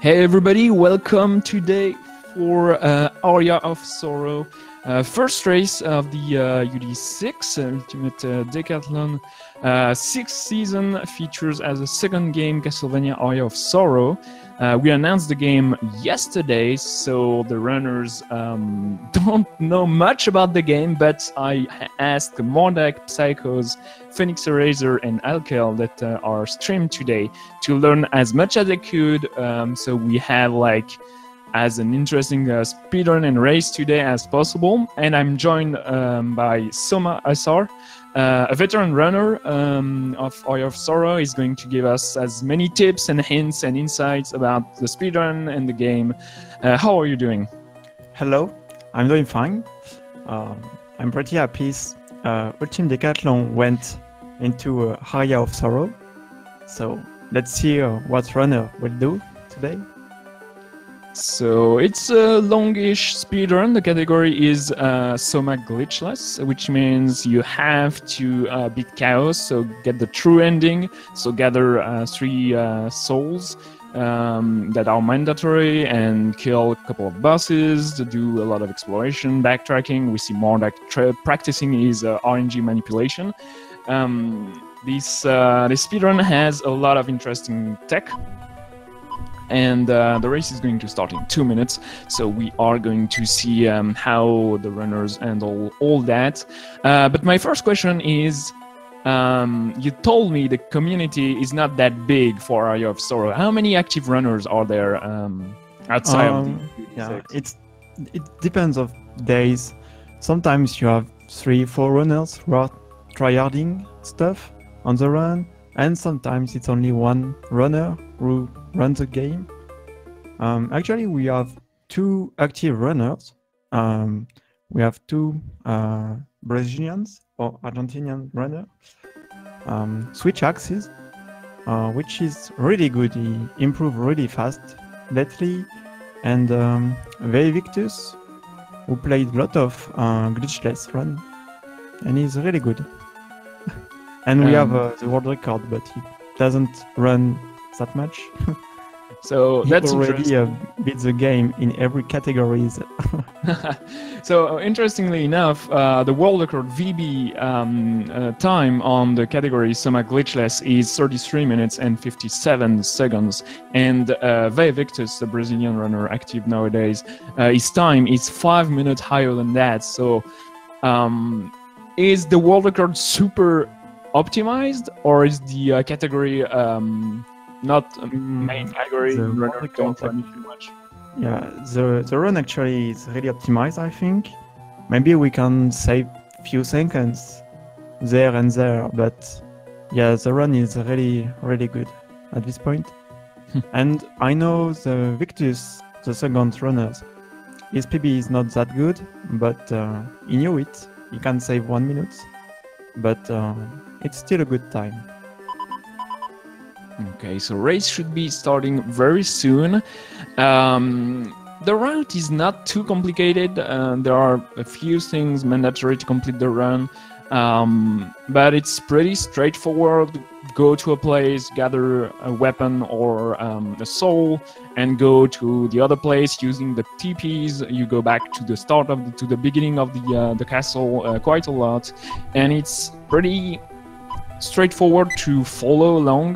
Hey everybody, welcome today for Aria of Sorrow, first race of the UD6 Ultimate Decathlon. Sixth season features as a second game Castlevania Aria of Sorrow. We announced the game yesterday, so the runners don't know much about the game, but I asked Mordak, Psychos, Phoenix Eraser and Alkel that are streamed today to learn as much as they could. So we have like as an interesting speedrun and race today as possible. And I'm joined by Soma Asar, a veteran runner of Aria of Sorrow. Is going to give us as many tips and hints and insights about the speedrun and the game. How are you doing? Hello, I'm doing fine. I'm pretty happy. Ultime Decathlon went into Aria of Sorrow. So let's see what runner will do today. So it's a longish speedrun. The category is Soma glitchless, which means you have to beat chaos, so get the true ending. So gather 3 souls that are mandatory and kill a couple of bosses, to do a lot of exploration, backtracking. We see more like practicing his RNG manipulation. This speedrun has a lot of interesting tech. And the race is going to start in 2 minutes, so we are going to see how the runners handle all that. But my first question is, you told me the community is not that big for Aria of Sorrow. How many active runners are there outside of the yeah, it depends of days. Sometimes you have 3-4 runners who are tryharding stuff on the run, and sometimes it's only one runner who runs the game. Actually, we have 2 active runners. We have 2 Brazilians or Argentinian runners. Switch axis, which is really good. He improved really fast lately. And Victus, who played a lot of glitchless run, and he's really good. And we have the world record, but he doesn't run that much. So that's already beat the game in every categories. So interestingly enough, the world record VB time on the category Soma glitchless is 33 minutes and 57 seconds, and Victus, the Brazilian runner active nowadays, his time is 5 minutes higher than that. So is the world record super optimized, or is the category not main category? The Runner don't run too much. Yeah, the run actually is really optimized, I think. Maybe we can save few seconds there and there, but yeah, the run is really good at this point. And I know the Victus, the second runners, his PB is not that good, but he knew it. He can save 1 minute, but it's still a good time. Okay, so race should be starting very soon. The route is not too complicated. There are a few things mandatory to complete the run, but it's pretty straightforward. Go to a place, gather a weapon or a soul, and go to the other place using the TPs. You go back to the start of to the beginning of the castle quite a lot, and it's pretty straightforward to follow along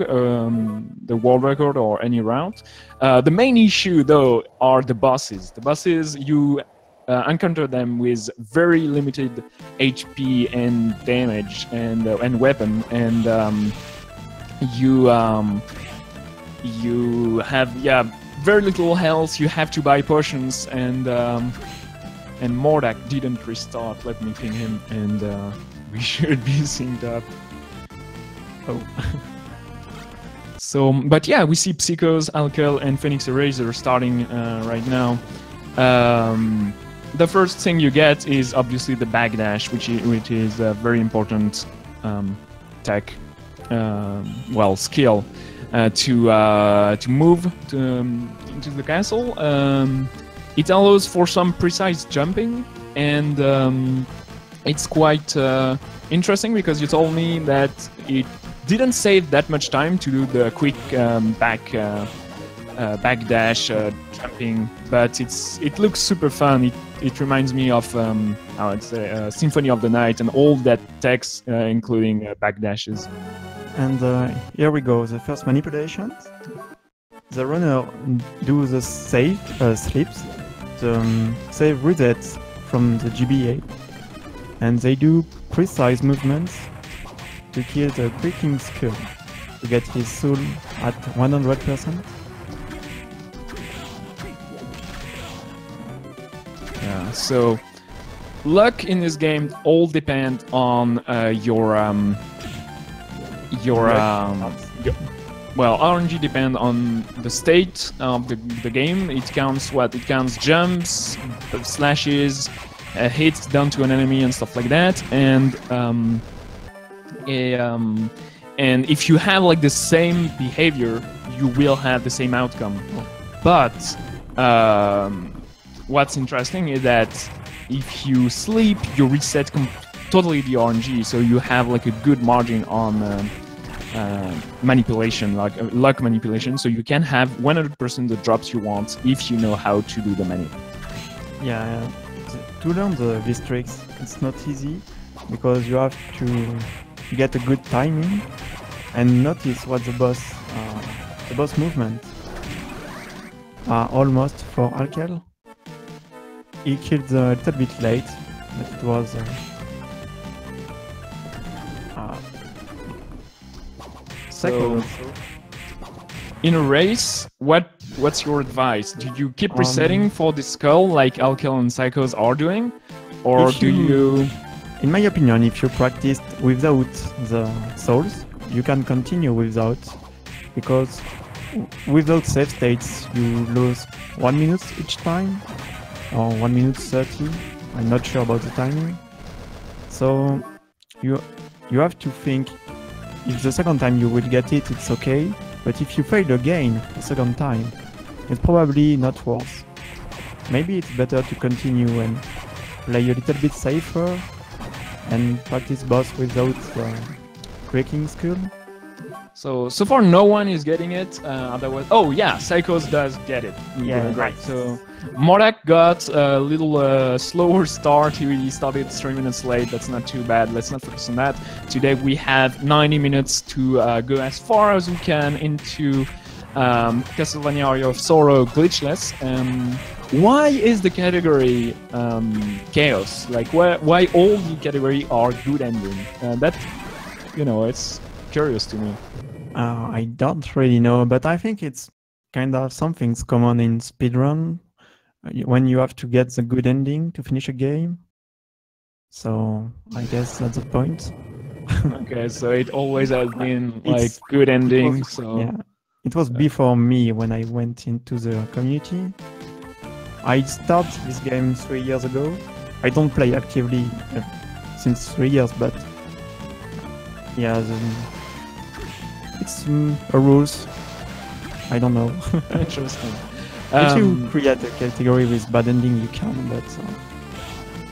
the world record or any route. The main issue though are the bosses. The bosses, you encounter them with very limited HP and damage and weapon, and you have very little health. You have to buy potions, and Mordak didn't restart. Let me ping him, and we should be synced up. Oh. So, but yeah, we see Psychos, Alkel, and Phoenix Eraser starting right now. The first thing you get is obviously the backdash, which is a very important tech, skill to move into the castle. It allows for some precise jumping, and it's quite interesting because you told me that it didn't save that much time to do the quick back backdash, jumping, but it looks super fun. It reminds me of how I'd say Symphony of the Night and all that text, including backdashes. And here we go, the first manipulations. The runner do the save slips, the save resets from the GBA, and they do precise movements to kill the creaking skull to get his soul at 100%. Yeah, so luck in this game all depend on your well, RNG depend on the state of the game. It counts what? It counts jumps, slashes, hits done to an enemy and stuff like that. And if you have like the same behavior, you will have the same outcome. But what's interesting is that if you sleep, you reset totally the RNG, so you have like a good margin on manipulation, like luck manipulation, so you can have 100% the drops you want if you know how to do the manip. Yeah, to learn these tricks, it's not easy because you have to get a good timing and notice what the boss movement are almost for Alkel. He killed a little bit late, but it was so in a race, what's your advice? Do you keep resetting for the skull like Alkel and Psychos are doing, or do you? In my opinion, if you practiced without the souls, you can continue without, because without save states you lose 1 minute each time, or 1 minute 30. I'm not sure about the timing. So you have to think, if the second time you will get it, it's okay. But if you fail again the second time, it's probably not worth. Maybe it's better to continue and play a little bit safer and practice boss without creaking skull. So far no one is getting it. Otherwise, oh yeah, Psychos does get it. Yeah, right. So Morak got a little slower start. He started 3 minutes late. That's not too bad. Let's not focus on that. Today we have 90 minutes to go as far as we can into Castlevania Aria of Sorrow glitchless. Why is the category chaos? Like why all the category are good ending? That, it's curious to me. I don't really know, but I think it's kind of something's common in speedrun when you have to get the good ending to finish a game. So I guess that's the point. Okay, so it always has been like good ending. Yeah, it was before me when I went into the community. I started this game 3 years ago. I don't play actively since 3 years, but yeah, it's a rules. I don't know. Interesting. If you create a category with bad ending, you can, but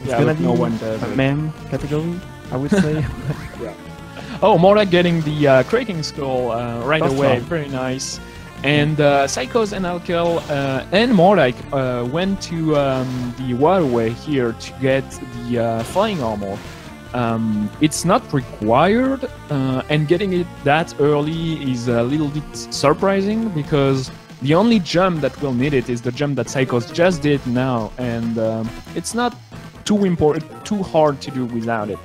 it's gonna be a meme category, I would say. Yeah. Oh, Morak getting the Kraking Skull right That's away. fun. Very nice. And Psychos and Alkel and Morak went to the waterway here to get the flying armor. It's not required, and getting it that early is a little bit surprising because the only jump that will need it is the jump that Psychos just did now, and it's not too hard to do without it.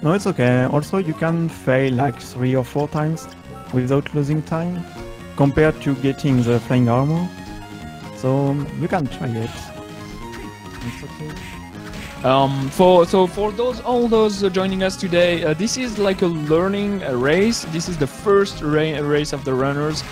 No, it's okay. Also, you can fail like 3 or 4 times without losing time, compared to getting the flying armor. So you can try it. It's okay. For all those joining us today, this is like a learning race. This is the first race of the runners.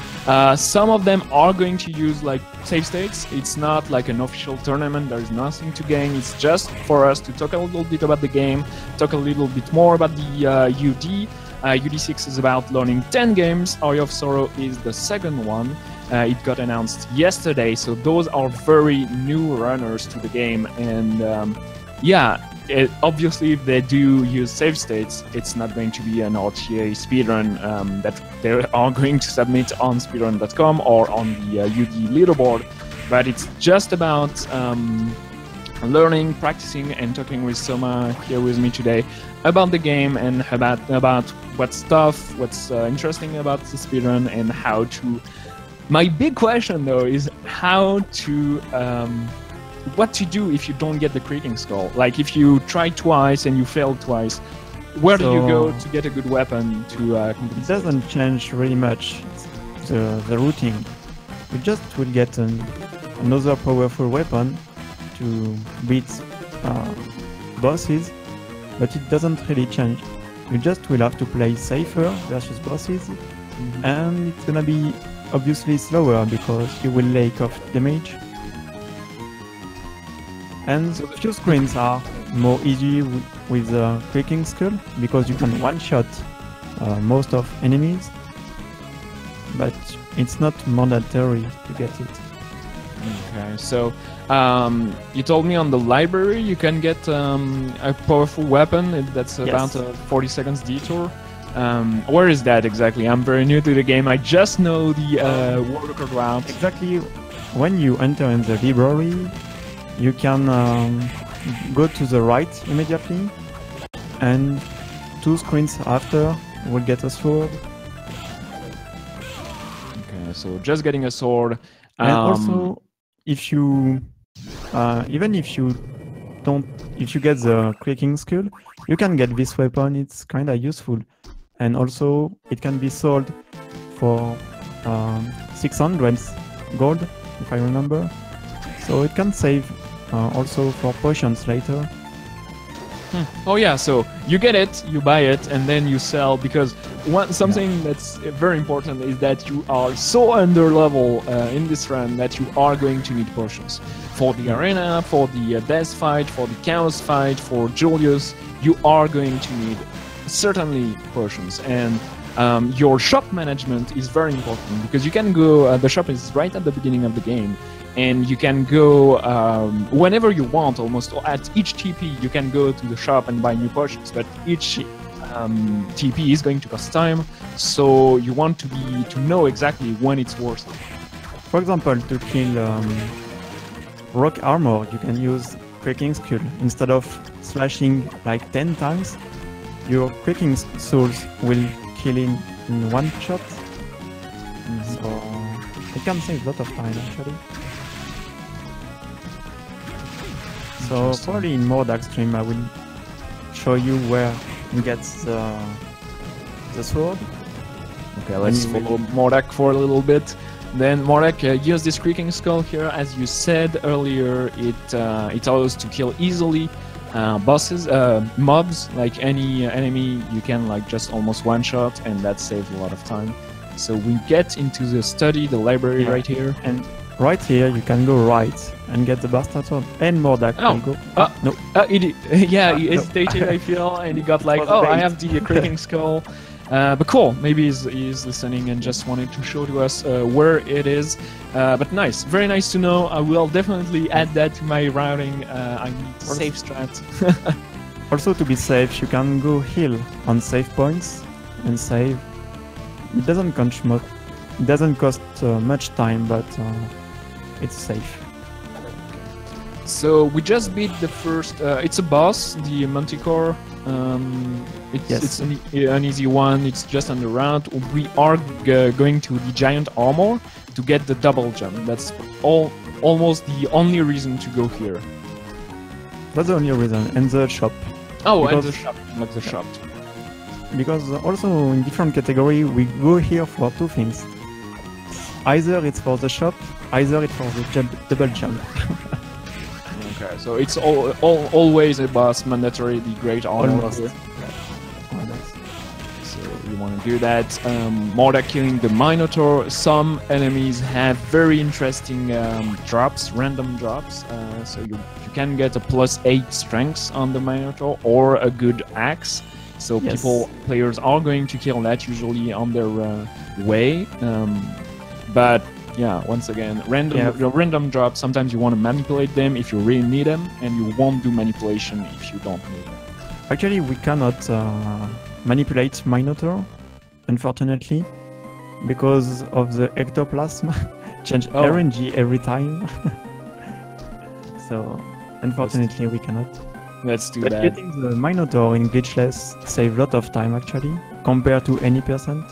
Some of them are going to use like save states. It's not like an official tournament. There is nothing to gain. It's just for us to talk a little bit about the game, talk a little bit more about the UD. UD6 is about learning 10 games. Aria of Sorrow is the second one. It got announced yesterday, so those are very new runners to the game, and yeah, obviously, if they do use save states, it's not going to be an RTA speedrun that they are going to submit on speedrun.com or on the UD leaderboard. But it's just about learning, practicing, and talking with Soma here with me today about the game and about what's interesting about the speedrun and how to. My big question though is how to. What to do if you don't get the creaking skull? Like if you try twice and you fail twice, where do you go to get a good weapon to compensate? It doesn't change really much the routing. You just will get another powerful weapon to beat bosses, but it doesn't really change. You just will have to play safer versus bosses, and it's gonna be obviously slower because you will lack of damage. And the few screens are more easy with the creaking skull because you can one-shot most of enemies, but it's not mandatory to get it. Okay, so you told me on the library you can get a powerful weapon that's about a 40 seconds detour. Where is that exactly? I'm very new to the game. I just know the worker route. Exactly, when you enter in the library, you can go to the right immediately, and 2 screens after you will get a sword. Okay, so just getting a sword. And also, if you even if you get the creaking skull, you can get this weapon. It's kind of useful, and also it can be sold for 600 gold, if I remember. So it can save also for potions later. Oh yeah, so you get it, you buy it, and then you sell, because something that's very important is that you are so under level in this run that you are going to need potions. For the arena, for the death fight, for the chaos fight, for Julius, you are going to need certainly potions. And your shop management is very important, because you can go, the shop is right at the beginning of the game, and you can go whenever you want, almost at each TP you can go to the shop and buy new potions, but each TP is going to cost time, so you want to know exactly when it's worth it. For example, to kill rock armor, you can use creaking skull. Instead of slashing like 10 times, your creaking souls will kill in one shot. So it can save a lot of time actually. So probably in more dark stream I will show you where you get the sword. Okay, let's follow Mordak for a little bit. Then Mordak, use this creaking skull here. As you said earlier, it allows to kill easily bosses, mobs. Like any enemy, you can like just almost one shot, and that saves a lot of time. So we get into the study, the library right here. And right here you can go right and get the bastard sword, and Mordak will go. No. He hesitated, I feel, and he got like, I have the creaking skull. But cool, maybe he's listening and just wanted to show to us where it is. But nice, very nice to know. I will definitely add that to my routing. I need safe strat. Also, to be safe, you can go heal on save points and save. It doesn't cost much time, but it's safe. So we just beat the first. It's a boss, the Manticore. It's an easy one. It's just on the route. We are going to the giant armor to get the double jump. That's almost the only reason to go here. That's the only reason. And the shop. Oh, and the shop. Like the shop. Because also in different category we go here for 2 things. Either it's for the shop, either it's for the double jump. Okay, so it's always a boss mandatory, the great armor. Almost. So you want to do that. Mordak killing the Minotaur. Some enemies have very interesting drops, random drops. So you can get a +8 strength on the Minotaur or a good axe. So players are going to kill that usually on their way. But Yeah, once again, random Yeah. random drops. Sometimes you want to manipulate them if you really need them, and you won't do manipulation if you don't need them. Actually, we cannot manipulate Minotaur, unfortunately, because of the ectoplasm change RNG every time. So, unfortunately, we cannot. That's too But bad. getting the Minotaur in glitchless save a lot of time actually, compared to any percent.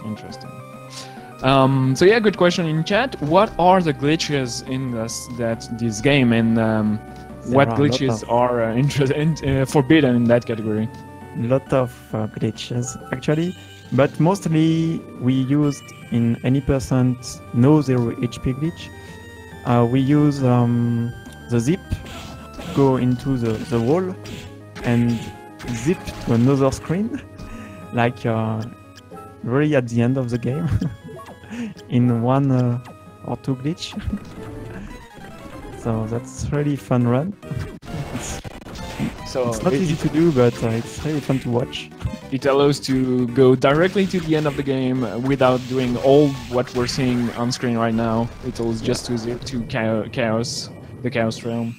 Interesting. So yeah, good question in chat. What are the glitches in this game, and what There are a lot glitches of- are forbidden in that category? Lot of glitches actually, but mostly we used in any percent no 0 HP glitch. We use the zip, go into the wall and zip to another screen, like really at the end of the game, in one or two glitch. So that's really fun run. So It's not easy to do, but it's really fun to watch. it allows to go directly to the end of the game without doing all what we're seeing on screen right now. It allows just to zip to chaos, the chaos realm.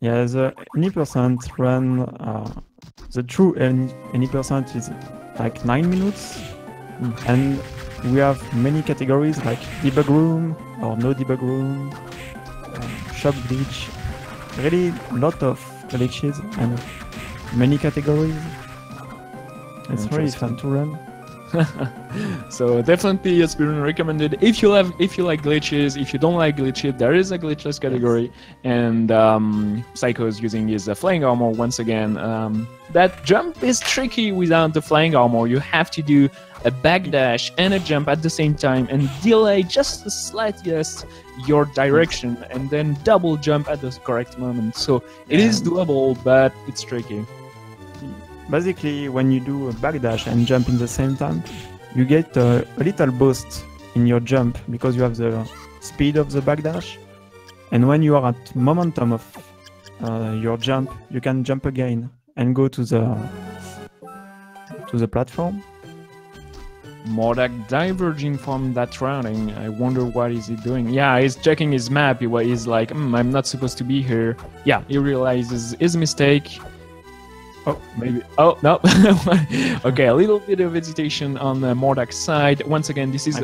Yeah, the any percent run, the true any percent is like 9 minutes, and we have many categories like debug room or no debug room, shop glitch, really lot of glitches and many categories. It's really fun to run. So definitely a speedrun recommended. If you like glitches, if you don't like glitches, there is a glitchless category, and Psycho is using his flying armor once again. That jump is tricky without the flying armor. You have to do a backdash and a jump at the same time and delay just the slightest your direction and then double jump at the correct moment. So it is doable, but it's tricky. Basically, when you do a backdash and jump in the same time, you get a little boost in your jump because you have the speed of the backdash. And when you are at momentum of your jump, you can jump again and go to the platform. Mordak diverging from that routing. I wonder what is he doing. Yeah, he's checking his map. He's like, I'm not supposed to be here. Yeah, he realizes his mistake. Oh, maybe. Oh, no. Okay, a little bit of hesitation on Mordak's side. Once again, this is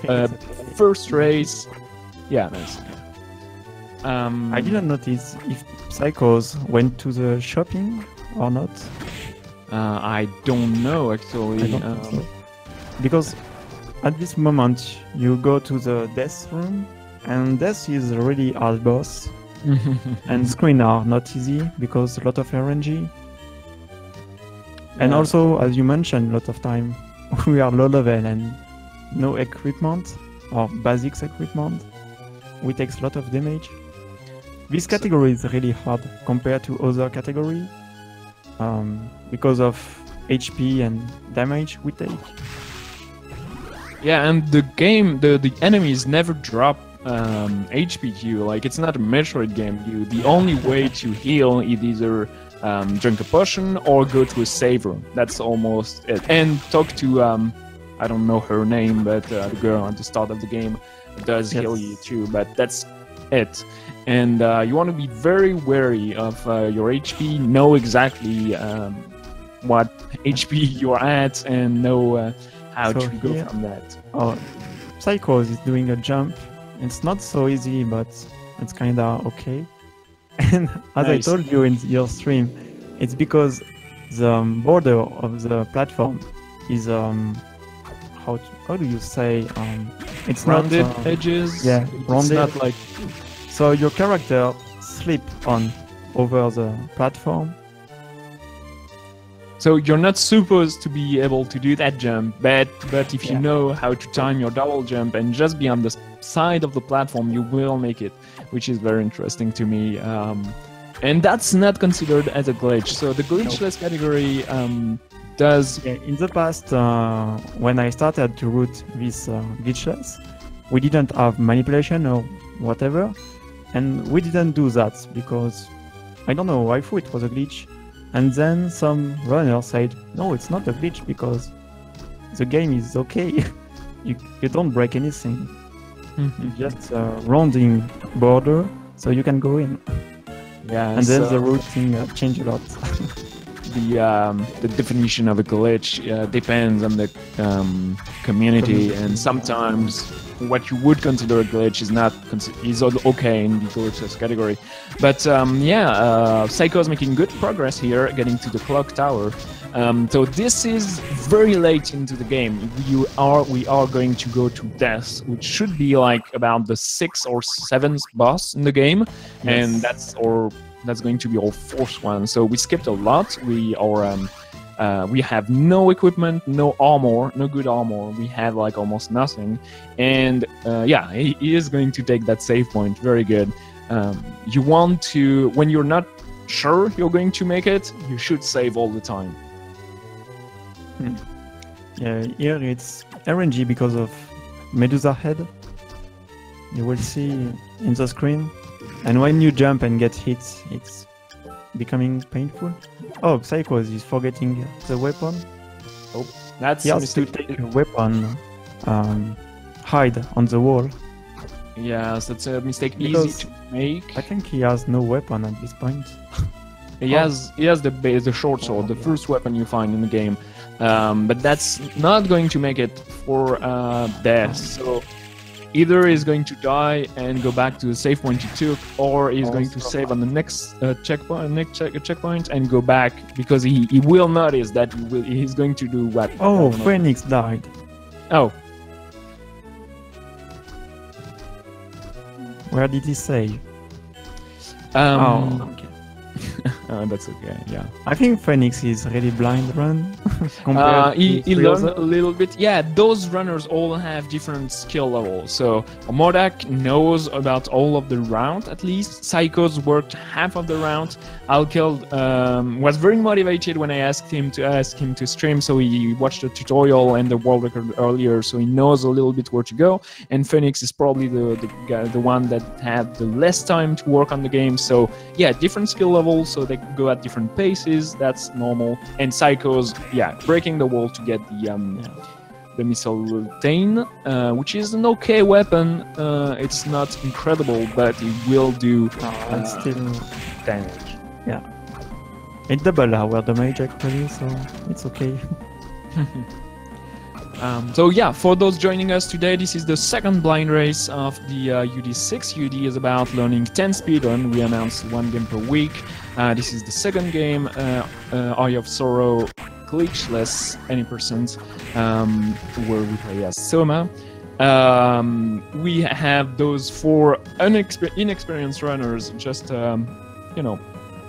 first race. Yeah, nice. I didn't notice if Psychos went to the shopping or not. I don't know, actually. I don't think so. Because at this moment, you go to the death room, and death is a really hard boss. And screen are not easy because a lot of RNG. And also, as you mentioned, a lot of time, we are low level and no equipment or basics equipment. We take a lot of damage. This category is really hard compared to other categories because of HP and damage we take. Yeah, and the game, the enemies never drop HP to you. Like, it's not a Metroid game. The only way to heal is either drink a potion or go to a save room. That's almost it. And talk to I don't know her name, but the girl at the start of the game does heal you too. But that's it. And you want to be very wary of your HP. Know exactly what HP you're at, and know how to go from that. Psychos is doing a jump. It's not so easy, but it's kinda okay. And as I told you in your stream, it's because the border of the platform is how do you say it's rounded not edges. Yeah, rounded. It's not like so your character slip on over the platform. So you're not supposed to be able to do that jump, but if you know how to time your double jump and just be on the side of the platform, you will make it, which is very interesting to me. And that's not considered as a glitch. So the glitchless category does... Yeah, in the past, when I started to root this glitchless, we didn't have manipulation or whatever, and we didn't do that because, I don't know, I thought it was a glitch. And then some runner said, no, it's not a glitch because the game is okay. you don't break anything. Just a rounding border, so you can go in. Yeah, And then so the routing changed a lot. the definition of a glitch depends on the community, and sometimes what you would consider a glitch is not is okay in the glitches category. But Psycho's making good progress here, getting to the clock tower. So this is very late into the game. We are going to go to death, which should be like about the 6th or 7th boss in the game, and that's going to be our 4th one. So we skipped a lot. We have no equipment, no armor, no good armor. We have like almost nothing, and he is going to take that save point. Very good. You want to, when you're not sure you're going to make it, you should save all the time. Yeah, here it's RNG because of Medusa head. You will see in the screen, and when you jump and get hit, it's becoming painful. Oh, Psychos is forgetting the weapon. Oh, that's he a has mistake. to take a weapon, hide on the wall. Yes, that's a mistake Because easy to make. I think he has no weapon at this point. He has the short sword, the first weapon you find in the game, but that's not going to make it for death. So either he's going to die and go back to the save point he took, or he's going to save on the next checkpoint and go back, because he will notice that he's going to do what? Oh, Phoenix died. Oh. Where did he save? Okay. That's okay, yeah. I think Phoenix is really blind run. He learned a little bit. Yeah, those runners all have different skill levels. So Modak knows about all of the round at least. Psychos worked half of the round. Alkild was very motivated when I asked him to stream, so he watched the tutorial and the world record earlier, so he knows a little bit where to go. And Phoenix is probably the one that had the less time to work on the game. So yeah, different skill levels, so they go at different paces. That's normal. And Psychos, breaking the wall to get the missile Tain, which is an okay weapon. It's not incredible, but it will do still damage. Yeah, it double our damage actually, so it's okay. So yeah, for those joining us today, this is the second blind race of the UD6. UD is about learning 10 speedrun. We announced 1 game per week. This is the second game, Eye of Sorrow, glitchless, any percent, where we play as Soma. We have those 4 inexperienced runners just,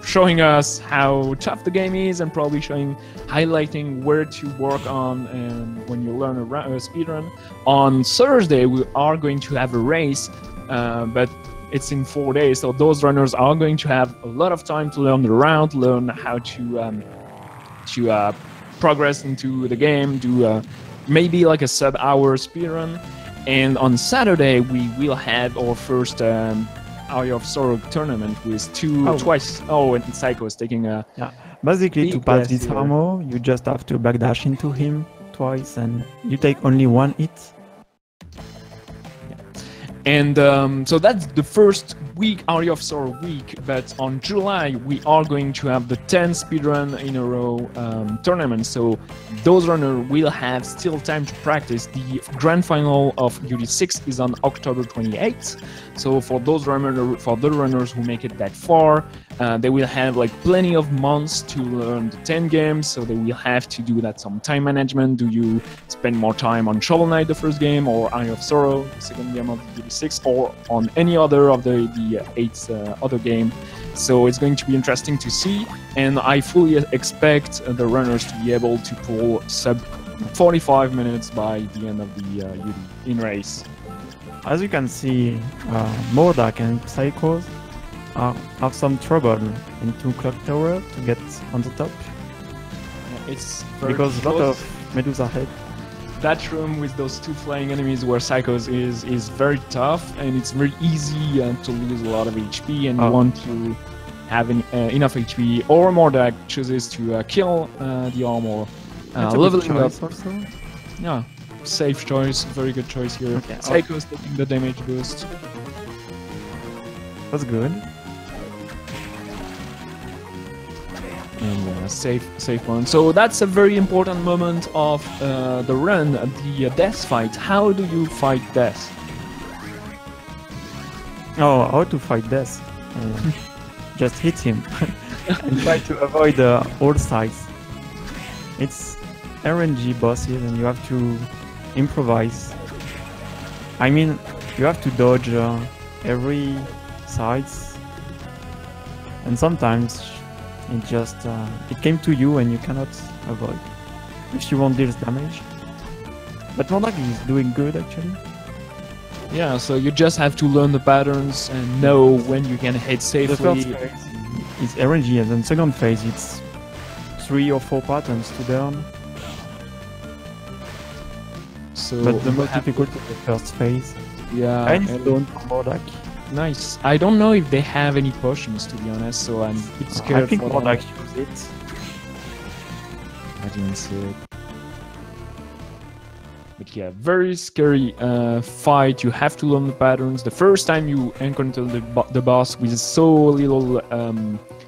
showing us how tough the game is, and probably highlighting where to work on and when you learn a speedrun. On Thursday, we are going to have a race, but it's in 4 days, so those runners are going to have a lot of time to learn the round, learn how to progress into the game, do maybe like a sub-hour speedrun. And on Saturday, we will have our first Eye of Sorrow tournament with twice. Oh, and Psycho is taking a... Yeah, basically to pass this here. armor, you just have to backdash into him twice, and you take only 1 hit. And so that's the first week, Eye of Sorrow week, but on July we are going to have the 10 speedrun in a row tournament, so those runners will have still time to practice. The grand final of UD6 is on October 28th, so for those runners who make it that far, they will have like plenty of months to learn the 10 games, so they will have to do that some time management. Do you spend more time on Shovel Knight, the first game, or Eye of Sorrow, the second game of the UD6, or on any other of the 8 other game? So it's going to be interesting to see, and I fully expect the runners to be able to pull sub 45 minutes by the end of the UD in race. As you can see, Mordak and Psychos have some trouble into Clock Tower to get on the top. It's because a lot of Medusa head. That room with those 2 flying enemies where Psychos is very tough, and it's very easy to lose a lot of HP, and you want to have enough HP, or Mordak chooses to kill the armor, leveling up. Also. Yeah. safe choice, very good choice here. Okay. Psycho's taking the damage boost. That's good. And safe one. So that's a very important moment of the run, the death fight. How do you fight death? Oh, how to fight death? Just hit him and try to avoid all sides. It's RNG bosses and you have to improvise. I mean, you have to dodge every sides, and sometimes it just it came to you and you cannot avoid if you won't deal damage. But Monarch is doing good actually. Yeah, so you just have to learn the patterns and know when you can hit safely. The first phase is RNG, and then second phase it's 3 or 4 patterns to learn. So But the most difficult is the first phase. yeah, And it's done for Monarch. nice. I don't know if they have any potions, to be honest, so I'm a bit scared. I think for them. Monarch use it. I didn't see it. But yeah, very scary fight. You have to learn the patterns. The first time you encounter the boss with so little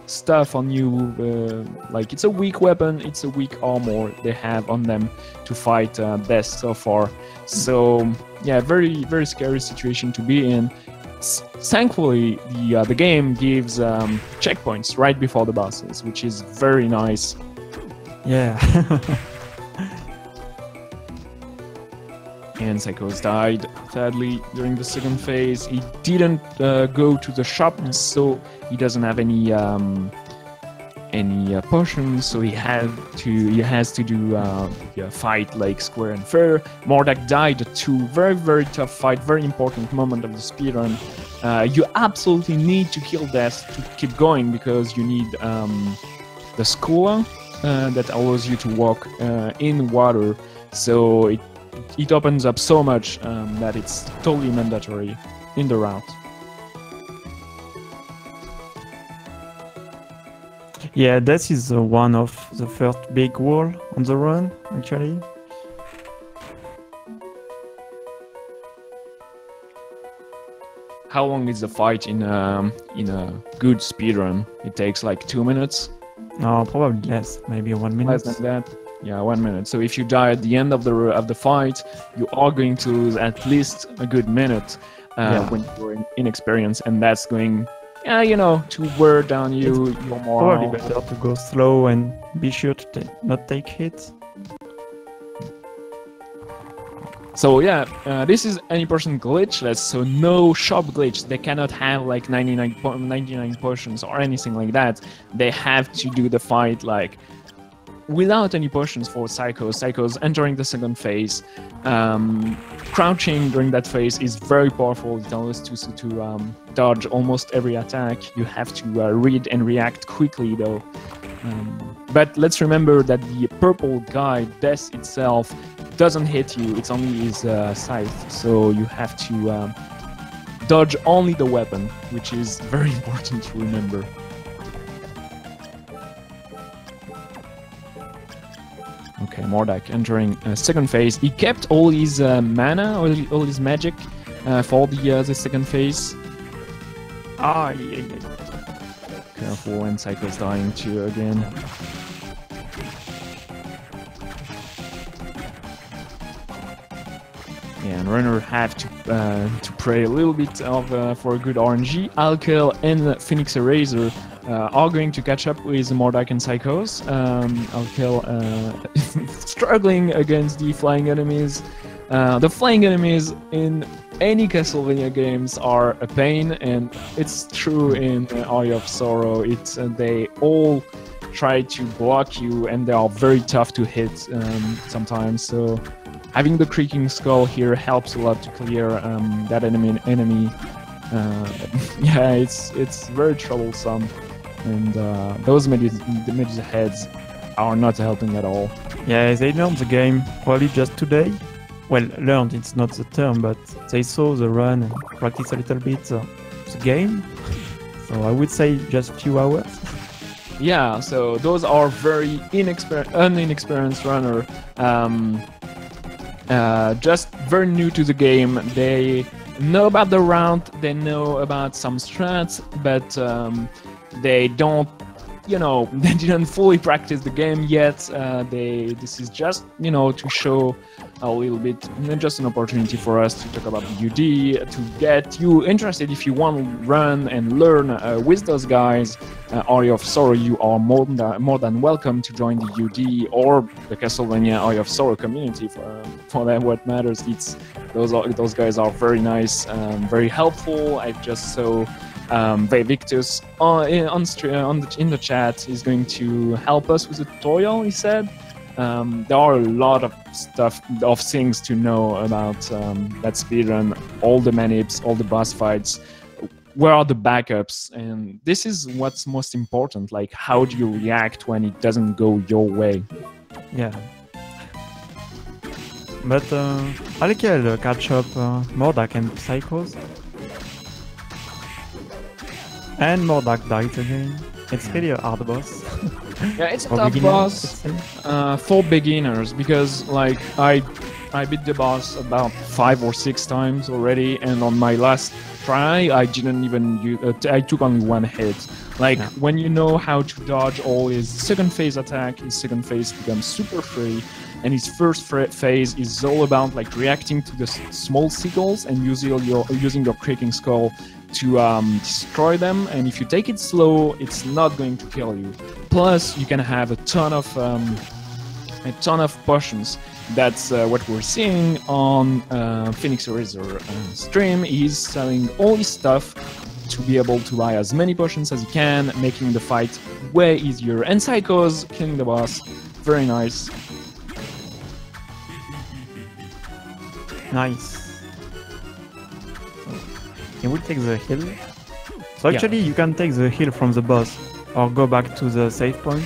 stuff on you, like it's a weak weapon, it's a weak armor they have on them to fight best so far. So yeah, very scary situation to be in. Thankfully, the game gives checkpoints right before the bosses, which is very nice. Yeah. And Psychos died, sadly, during the second phase. He didn't go to the shop, so he doesn't have any potions, so he has to do fight like square and fair. Mordak died too. Very tough fight, very important moment of the speedrun. You absolutely need to kill death to keep going because you need the school that allows you to walk in water. So it opens up so much that it's totally mandatory in the route. Yeah, this is one of the first big wall on the run, actually. How long is the fight in a good speedrun? It takes like 2 minutes. No, probably less, maybe 1 minute. Less than that. Yeah, 1 minute. So if you die at the end of the fight, you are going to lose at least a good minute when you're inexperienced, and that's going, to wear down your morale. Probably better to go slow and be sure to not take hits. So yeah, this is any person glitchless, so no shop glitch. They cannot have like 99 potions or anything like that. They have to do the fight like without any potions for Psychos. Psychos entering the second phase. Crouching during that phase is very powerful. It allows to dodge almost every attack. You have to read and react quickly though. But let's remember that the purple guy, Death itself, doesn't hit you. It's only his scythe. So you have to dodge only the weapon, which is very important to remember. Okay, Mordak entering second phase. He kept all his mana, all his magic for the second phase. Ah, yeah. Careful when Psycho's dying too again. Yeah, and runner have to pray a little bit for a good RNG. Alkel and Phoenix Eraser are going to catch up with Mordak and Psychos. Alkel struggling against the flying enemies. The flying enemies in any Castlevania games are a pain, and it's true in Aria of Sorrow. They all try to block you, and they are very tough to hit sometimes. So having the creaking skull here helps a lot to clear that enemy. Yeah, it's very troublesome, and those mage heads are not helping at all. Yeah, they learned the game probably just today. Well, learned, it's not the term, but they saw the run and practiced a little bit the game. So I would say just a few hours. Yeah, so those are very inexperienced runner. just very new to the game. They know about the round, they know about some strats, but they don't, they didn't fully practice the game yet. This is just, to show a little bit, just an opportunity for us to talk about the UD, to get you interested. If you want to run and learn with those guys, Aria of Sorrow, you are more than welcome to join the UD or the Castlevania Aria of Sorrow community. For that, what matters, those guys are very nice, very helpful. I just saw Victus in the chat. He's going to help us with the tutorial, he said. There are a lot of things to know about that speedrun, all the manips, all the boss fights, where are the backups, and this is what's most important, like how do you react when it doesn't go your way. Yeah. But I'll catch up Mordak and Psychos. And Mordak died again. It's really a hard boss. Yeah, it's a tough boss for beginners, because like I beat the boss about 5 or 6 times already, and on my last try I didn't even I took only 1 hit. Like when you know how to dodge all his second phase attack, his second phase becomes super free, and his first phase is all about like reacting to the small sickles and using your Creaking Skull to destroy them. And if you take it slow, it's not going to kill you. Plus, you can have a ton of potions. That's what we're seeing on Phoenix Eraser stream. He's selling all his stuff to be able to buy as many potions as he can, making the fight way easier. And Psychos killing the boss, very nice. Nice. He will take the hill. So actually you can take the hill from the boss or go back to the save point.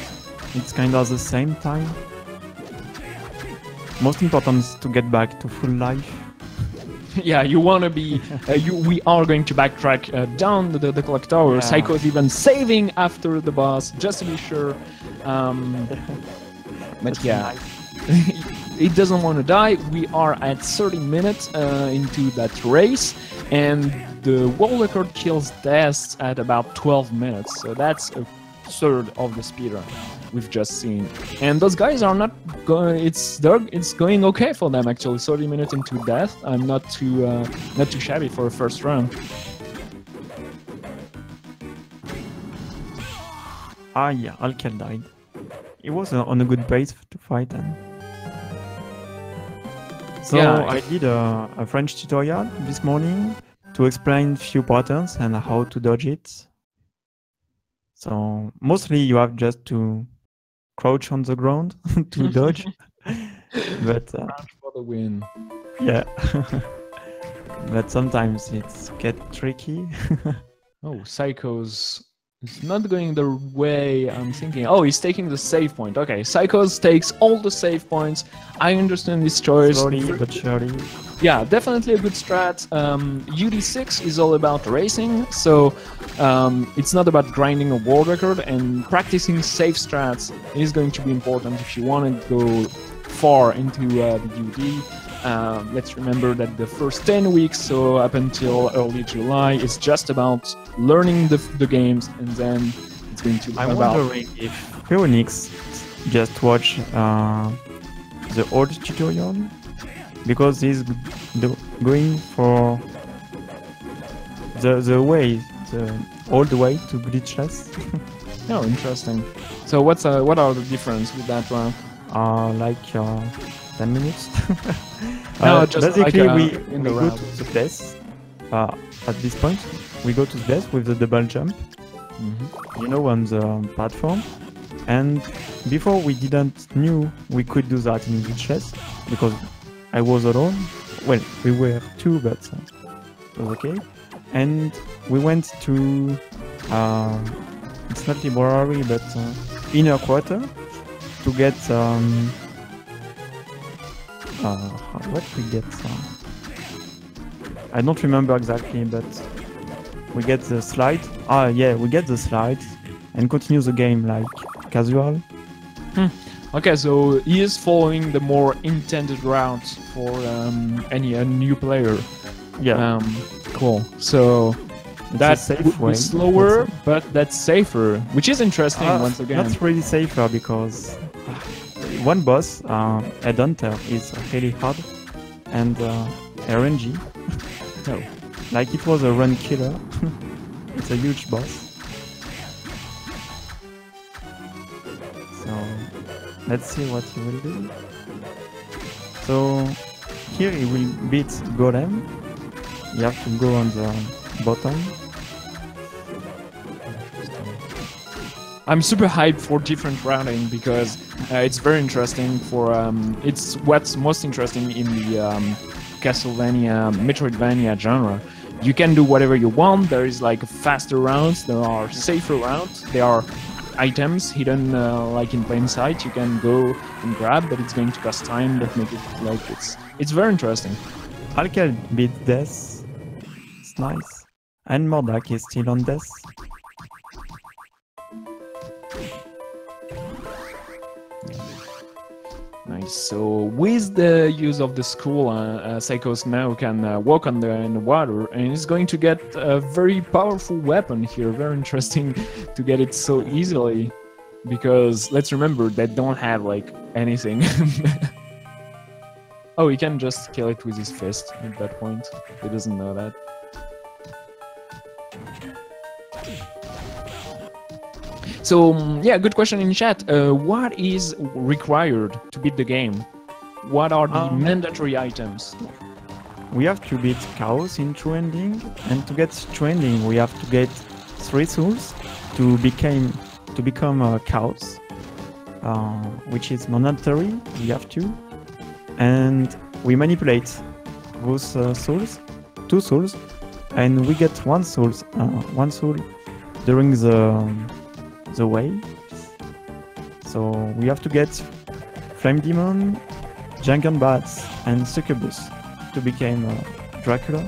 It's kind of the same time. Most important is to get back to full life. Yeah, you want to be... we are going to backtrack down the clock tower. Yeah. Psycho's even saving after the boss, just to be sure. But yeah, it doesn't want to die. We are at 30 minutes into that race, and the world record kills deaths at about 12 minutes. So that's a third of the speedrun we've just seen. And those guys are not going... It's going okay for them, actually. 30 minutes into death. I'm not too shabby for a first run. Ah yeah, Alkel died. He was on a good pace to fight. So yeah, I did a French tutorial this morning to explain few patterns and how to dodge it. So mostly you have just to crouch on the ground to dodge. But crouch for the win. Yeah. But sometimes it's get tricky. Oh, Psychos is not going the way I'm thinking. Oh, he's taking the save point. Okay, Psychos takes all the save points. I understand this choice. Slowly but surely. Yeah, definitely a good strat. UD6 is all about racing, so it's not about grinding a world record, and practicing safe strats is going to be important if you want to go far into the UD. Let's remember that the first 10 weeks, so up until early July, is just about learning the games, and then it's going to be I'm wondering if Phoenix just watch the old tutorial, because he's going for the way, the old way to glitchless. Oh, interesting. So what are the difference with that one? Like 10 minutes. No, just basically like, we go to the death. At this point, we go to the death with the double jump. You know, on the platform. And before we didn't knew we could do that in glitchless, because I was alone. Well, we were 2, but it was okay. And we went to it's not library, but inner quarter to get what we get. I don't remember exactly, but we get the slide. Ah, yeah, we get the slide and continue the game like casual. Okay, so he is following the more intended route for any a new player. Yeah, Cool. So it's that a safe would way. be slower, but that's safer, which is interesting once again. Not really safer because one boss, Headhunter, is really hard, and RNG, Oh. like it was a run killer. It's a huge boss. So let's see what he will do. So here he will beat Golem. You have to go on the bottom. I'm super hyped for different routing because it's very interesting for it's what's most interesting in the Castlevania, Metroidvania genre. You can do whatever you want. There is like faster rounds, there are safer rounds, there are items hidden like in plain sight. You can go and grab, but it's going to cost time. That make it like it's very interesting. Alkel beat Death. It's nice. And Mordak is still on Death. Nice. So with the use of the school, Psychos now can walk in the water, and he's going to get a very powerful weapon here. Very interesting to get it so easily, because let's remember they don't have like anything. Oh, he can just kill it with his fist at that point. He doesn't know that. So yeah, good question in chat. What is required to beat the game? What are the mandatory items? We have to beat Chaos in True Ending, and to get True Ending we have to get 3 souls to become Chaos, which is mandatory. We have to, and we manipulate those souls, 2 souls, and we get 1 soul during the way. So we have to get Flame Demon, Jungle Bats, and Succubus to become Dracula.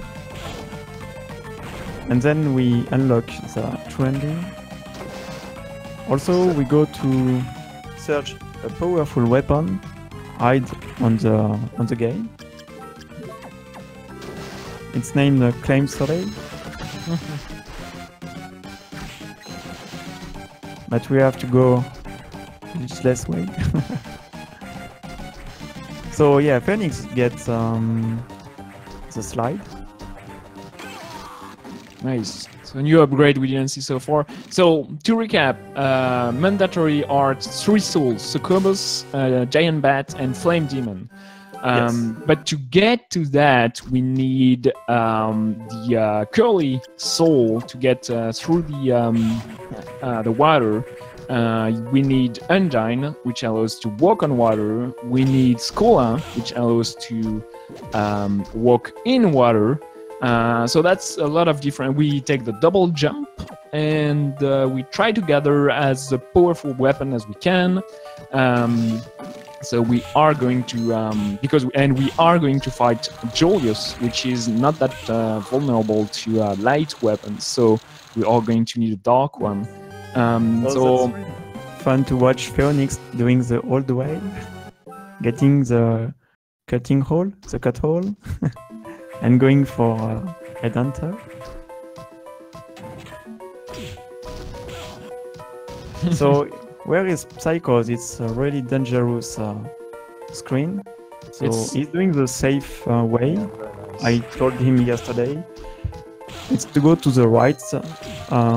And then we unlock the True Ending. Also, we go to search a powerful weapon, hide on the game. It's named Claim Soleil. But we have to go useless way. So yeah, Phoenix gets the slide. Nice. So new upgrade we didn't see so far. So to recap, mandatory are 3 souls: Succubus, Giant Bat, and Flame Demon. Yes. But to get to that, we need the curly soul to get through the water. We need Undine, which allows to walk on water. We need Skola, which allows to walk in water. So that's a lot of different. We take the double jump, and we try to gather as a powerful weapon as we can. So we are going to we are going to fight Julius, which is not that vulnerable to light weapons. So we are going to need a dark one. So that's really fun to watch Phoenix doing the old way, getting the cutting hole, the cut hole, and going for Headhunter. So where is Psychos? It's a really dangerous screen. So he's doing the safe way. I told him yesterday. It's to go to the right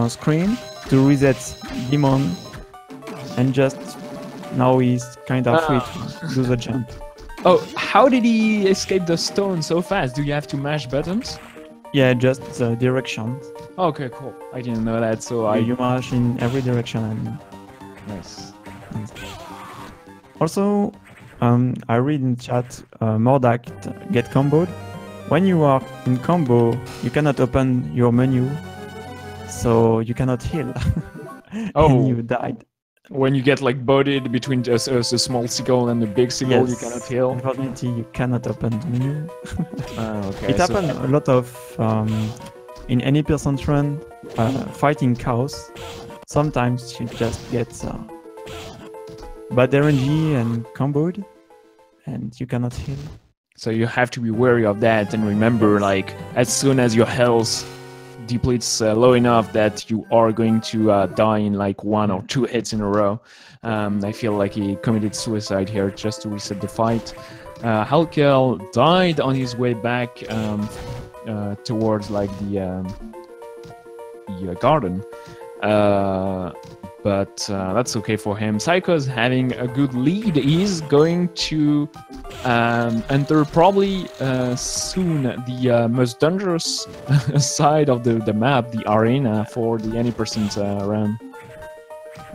screen to reset Demon, and just now he's kind of free to do the jump. Oh, how did he escape the stone so fast? Do you have to mash buttons? Yeah, just the direction. Okay, cool. I didn't know that, so You mash in every direction. And nice. also, I read in chat, Mordak get comboed. When you are in combo, you cannot open your menu, so you cannot heal. And you died. When you get like bodied between a small sickle and a big sickle, you cannot heal. Unfortunately, you cannot open the menu. Okay. It happened a lot of in any percent run fighting Chaos. Sometimes you just get bad RNG and comboed, and you cannot heal. So you have to be wary of that and remember, like, as soon as your health depletes low enough that you are going to die in like 1 or 2 hits in a row. I feel like he committed suicide here just to reset the fight. Halkel died on his way back towards like the garden. But that's okay for him. Psycho's having a good lead. He's going to enter probably soon the most dangerous side of the map, the arena, for the any percent run.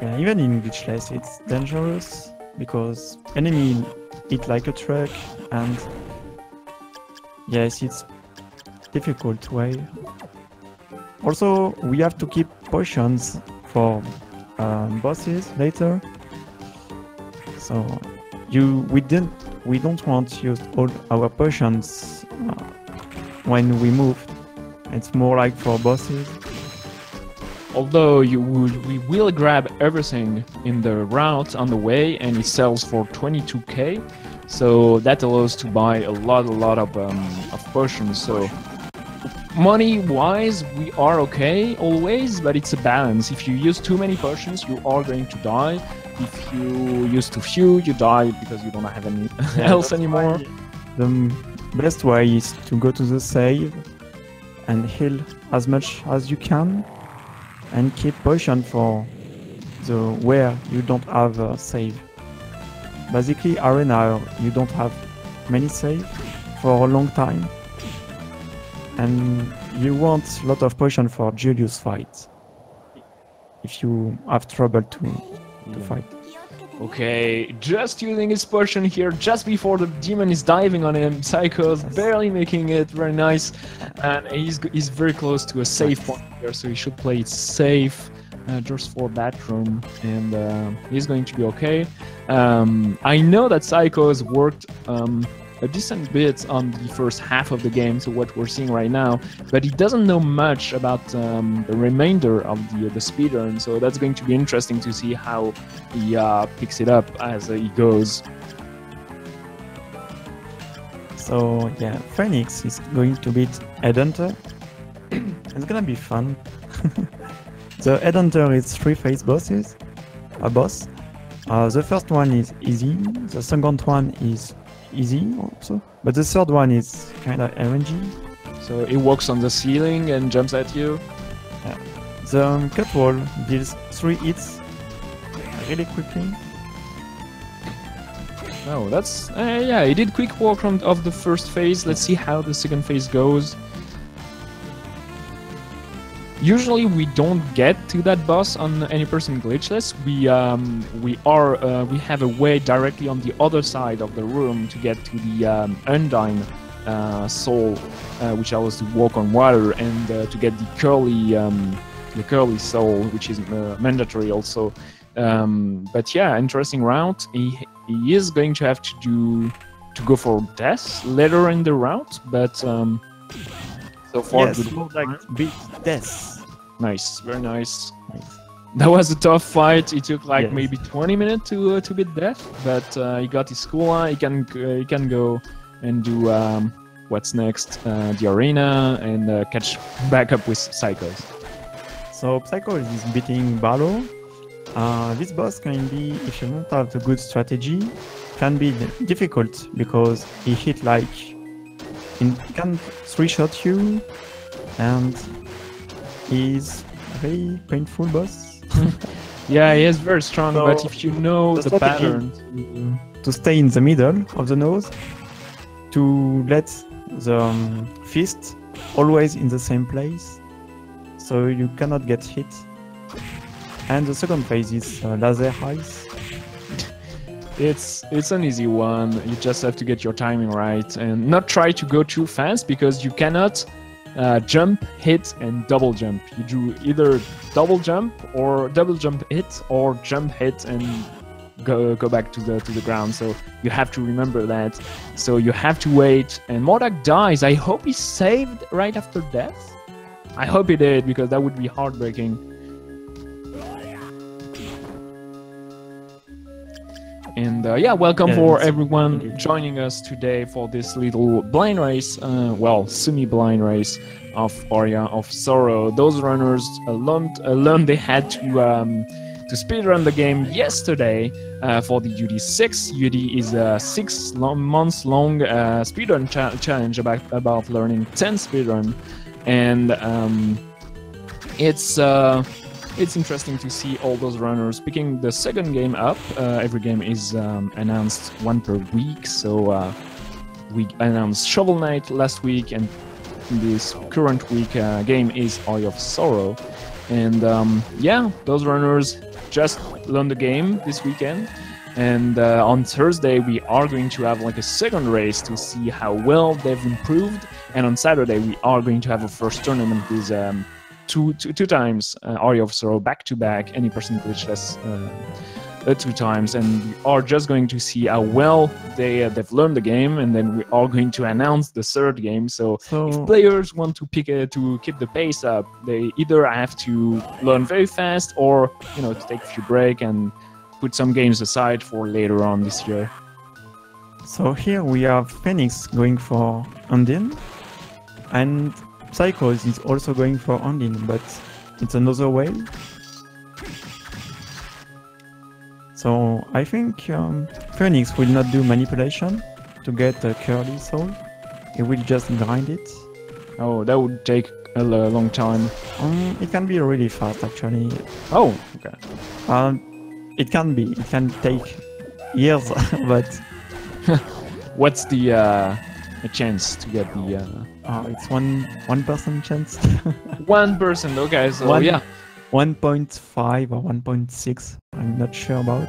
Yeah, even in glitchless it's dangerous because enemy hit like a truck, and yes, it's difficult way. Also, we have to keep potions for bosses later. So we don't want to use all our potions when we move. It's more like for bosses. Although we will grab everything in the route on the way, and it sells for 22k, so that allows to buy a lot of potions. So money-wise, we are okay always, but it's a balance. If you use too many potions, you are going to die. If you use too few, you die because you don't have any health anymore. The best way is to go to the save and heal as much as you can, and keep potion for the where you don't have a save. Basically, arena you don't have many save for a long time, and you want a lot of potion for Julius fight if you have trouble to fight. Okay, just using his potion here just before the demon is diving on him. Psycho's barely making it. Very nice, and he's very close to a save point here, so he should play it safe just for that room, and he's going to be okay. I know that Psycho has worked a decent bit on the first half of the game, so what we're seeing right now, but he doesn't know much about the remainder of the speedrun, so that's going to be interesting to see how he picks it up as he goes. So yeah, Phoenix is going to beat Headhunter. It's gonna be fun. The Headhunter is 3 phase bosses, a boss. The first one is easy, the second one is easy also, but the third one is kind of RNG. So it walks on the ceiling and jumps at you. Yeah. The cut wall deals 3 hits really quickly. Oh, that's yeah. He did quick walk of the first phase. Let's see how the second phase goes. Usually we don't get to that boss on any person glitchless. We have a way directly on the other side of the room to get to the Undyne soul, which allows to walk on water, and to get the curly soul, which is mandatory also. But yeah, interesting route. He is going to have to go for death later in the route, but so far yes, good. more like beat death. Nice, very nice. That was a tough fight. It took like yes. maybe 20 minutes to beat death, but he got his cooldown. He can go and do what's next, the arena, and catch back up with Psychos. So Psycho is beating Barlow. This boss can be, if you don't have a good strategy, can be difficult because he hit like he can 3-shot you, and he's very painful boss. Yeah, he is very strong, So, but if you know the pattern, to stay in the middle of the nose, to let the fist always in the same place, so you cannot get hit. And the second phase is laser eyes. it's an easy one. You just have to get your timing right and not try to go too fast, because you cannot jump, hit, and double jump. You do either double jump or double jump hit, or jump hit and go back to the ground. So you have to remember that. So you have to wait. And Mordak dies. I hope he saved right after death. I hope he did, because that would be heartbreaking. And yeah, welcome Yeah, for it's everyone indeed. joining us today for this little blind race, well, semi-blind race of Aria of Sorrow. Those runners learned they had to speedrun the game yesterday for the UD6. UD is a 6 months long speedrun challenge about learning 10 speedrun, and it's interesting to see all those runners picking the second game up. Every game is announced one per week, so we announced Shovel Knight last week, and this current week game is Eye of Sorrow. And yeah, those runners just learned the game this weekend, and on Thursday we are going to have like a second race to see how well they've improved, and on Saturday we are going to have a first tournament with two times Aria of Sorrow back to back, any person glitchless 2 times, and we are just going to see how well they've learned the game, and then we are going to announce the third game. So if players want to keep the pace up, they either have to learn very fast, or to take a few break and put some games aside for later on this year. So here we have Phoenix going for Undine, and Psychos is also going for Undine, but it's another way. So I think Phoenix will not do manipulation to get a curly soul. He will just grind it. Oh, that would take a long time. It can be really fast, actually. Oh, okay. It can take years, but what's the chance to get the? It's 1% chance. 1%. Okay, so yeah. 1.5 or 1.6. I'm not sure about.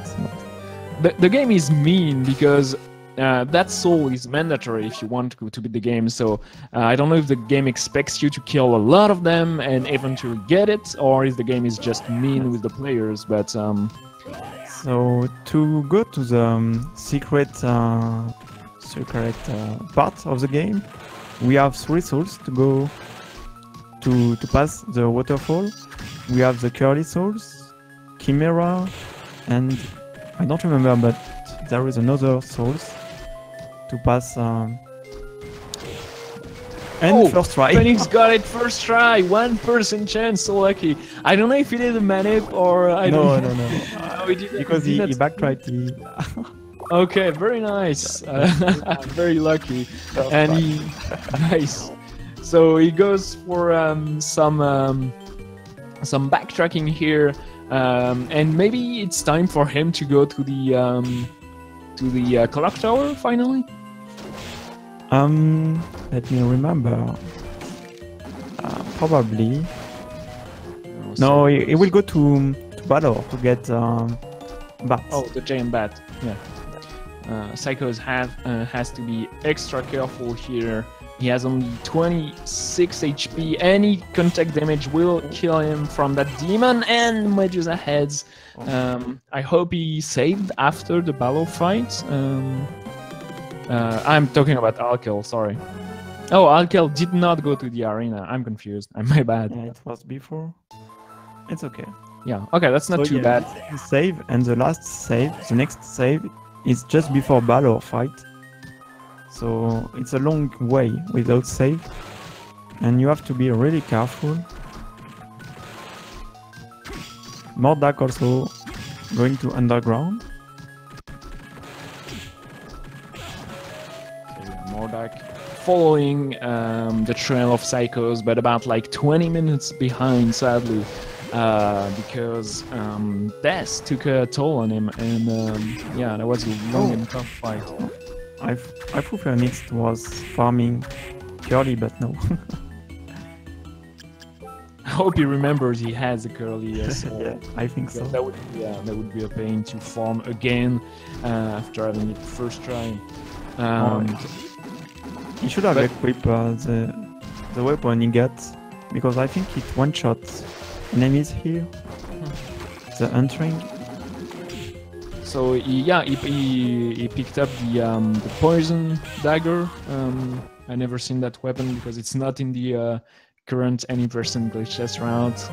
The game is mean because that soul is mandatory if you want to beat the game. So I don't know if the game expects you to kill a lot of them and eventually get it, or if the game is just mean with the players. But so to go to the secret part of the game, we have 3 souls to go to pass the waterfall. We have the curly souls, Chimera, and I don't remember, but there is another souls to pass. And first try. Phoenix got it first try. 1% chance. So lucky. I don't know if he did a manip or I don't know. No. He did, because he backtried. Okay, very nice. Very lucky. And he nice. So he goes for some backtracking here, and maybe it's time for him to go to the clock tower finally. Let me remember. Probably. No, he will go to Balor to get bat. Oh, the giant bat. Yeah. Psychos has to be extra careful here. He has only 26 HP. Any contact damage will kill him from that demon, and Medusa heads. I hope he saved after the Balor fight. I'm talking about Alkel, sorry. Oh, Alkel did not go to the arena. I'm confused. My bad. Yeah, it was before. It's okay. Yeah, okay, that's not too bad. Save, and the next save is just before Balor fight. So it's a long way without save, and you have to be really careful. Mordak also going to underground. So yeah, Mordak following the trail of Psychos, but about like 20 minutes behind, sadly, because Death took a toll on him, and yeah, that was a long and tough fight. I thought Phoenix was farming curly, but no. I hope he remembers he has a curly. Yeah, I think so. That would be a pain to farm again after having it first try. He should have equipped the weapon he gets, because I think it one-shots enemies here. The entering. So he picked up the poison dagger. I never seen that weapon because it's not in the current any person glitchless route.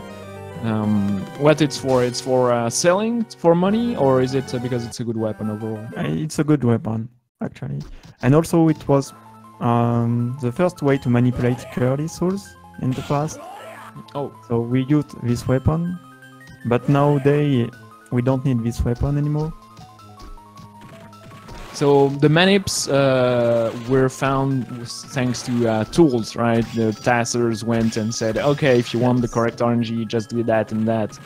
What it's for? It's for selling for money, or is it because it's a good weapon overall? It's a good weapon, actually. And also it was the first way to manipulate curly souls in the past. Oh, So we used this weapon, but nowadays we don't need this weapon anymore. so the manips were found thanks to tools, right? The tassers went and said, okay, if you want the correct RNG, just do that and that.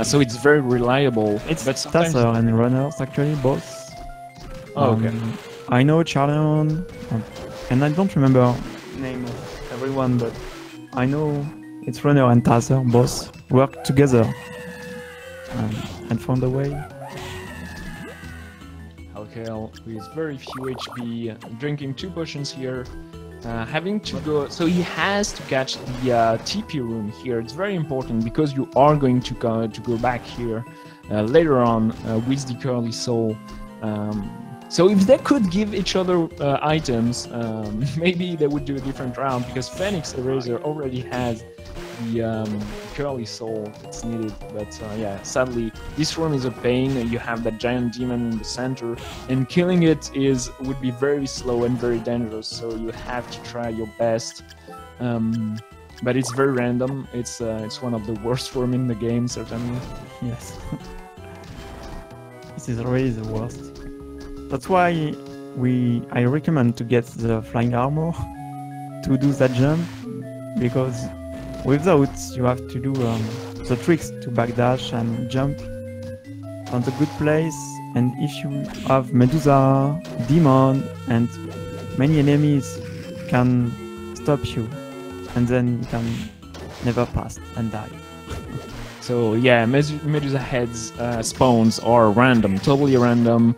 So it's very reliable. It's but sometimes... Tasser and runners actually both. Oh, okay. I know Charlion, and I don't remember the name of everyone, but I know it's runner and Tasser both work together and found a way. Alkel with very few HP, drinking 2 potions here, having to go... So he has to catch the TP room here. It's very important because you are going to go back here later on with the Curly Soul. So if they could give each other items, maybe they would do a different round, because Phoenix Eraser already has the Curly Soul that's needed. But yeah, sadly, this room is a pain. You have that giant demon in the center, and killing it would be very slow and very dangerous. So you have to try your best. But it's very random. It's one of the worst rooms in the game, certainly. Yes. This is really the worst. That's why I recommend to get the flying armor to do that jump, because without you have to do the tricks to backdash and jump on the good place, and if you have Medusa, Demon and many enemies can stop you, and then you can never pass and die. So yeah, Medusa heads spawns are random, totally random.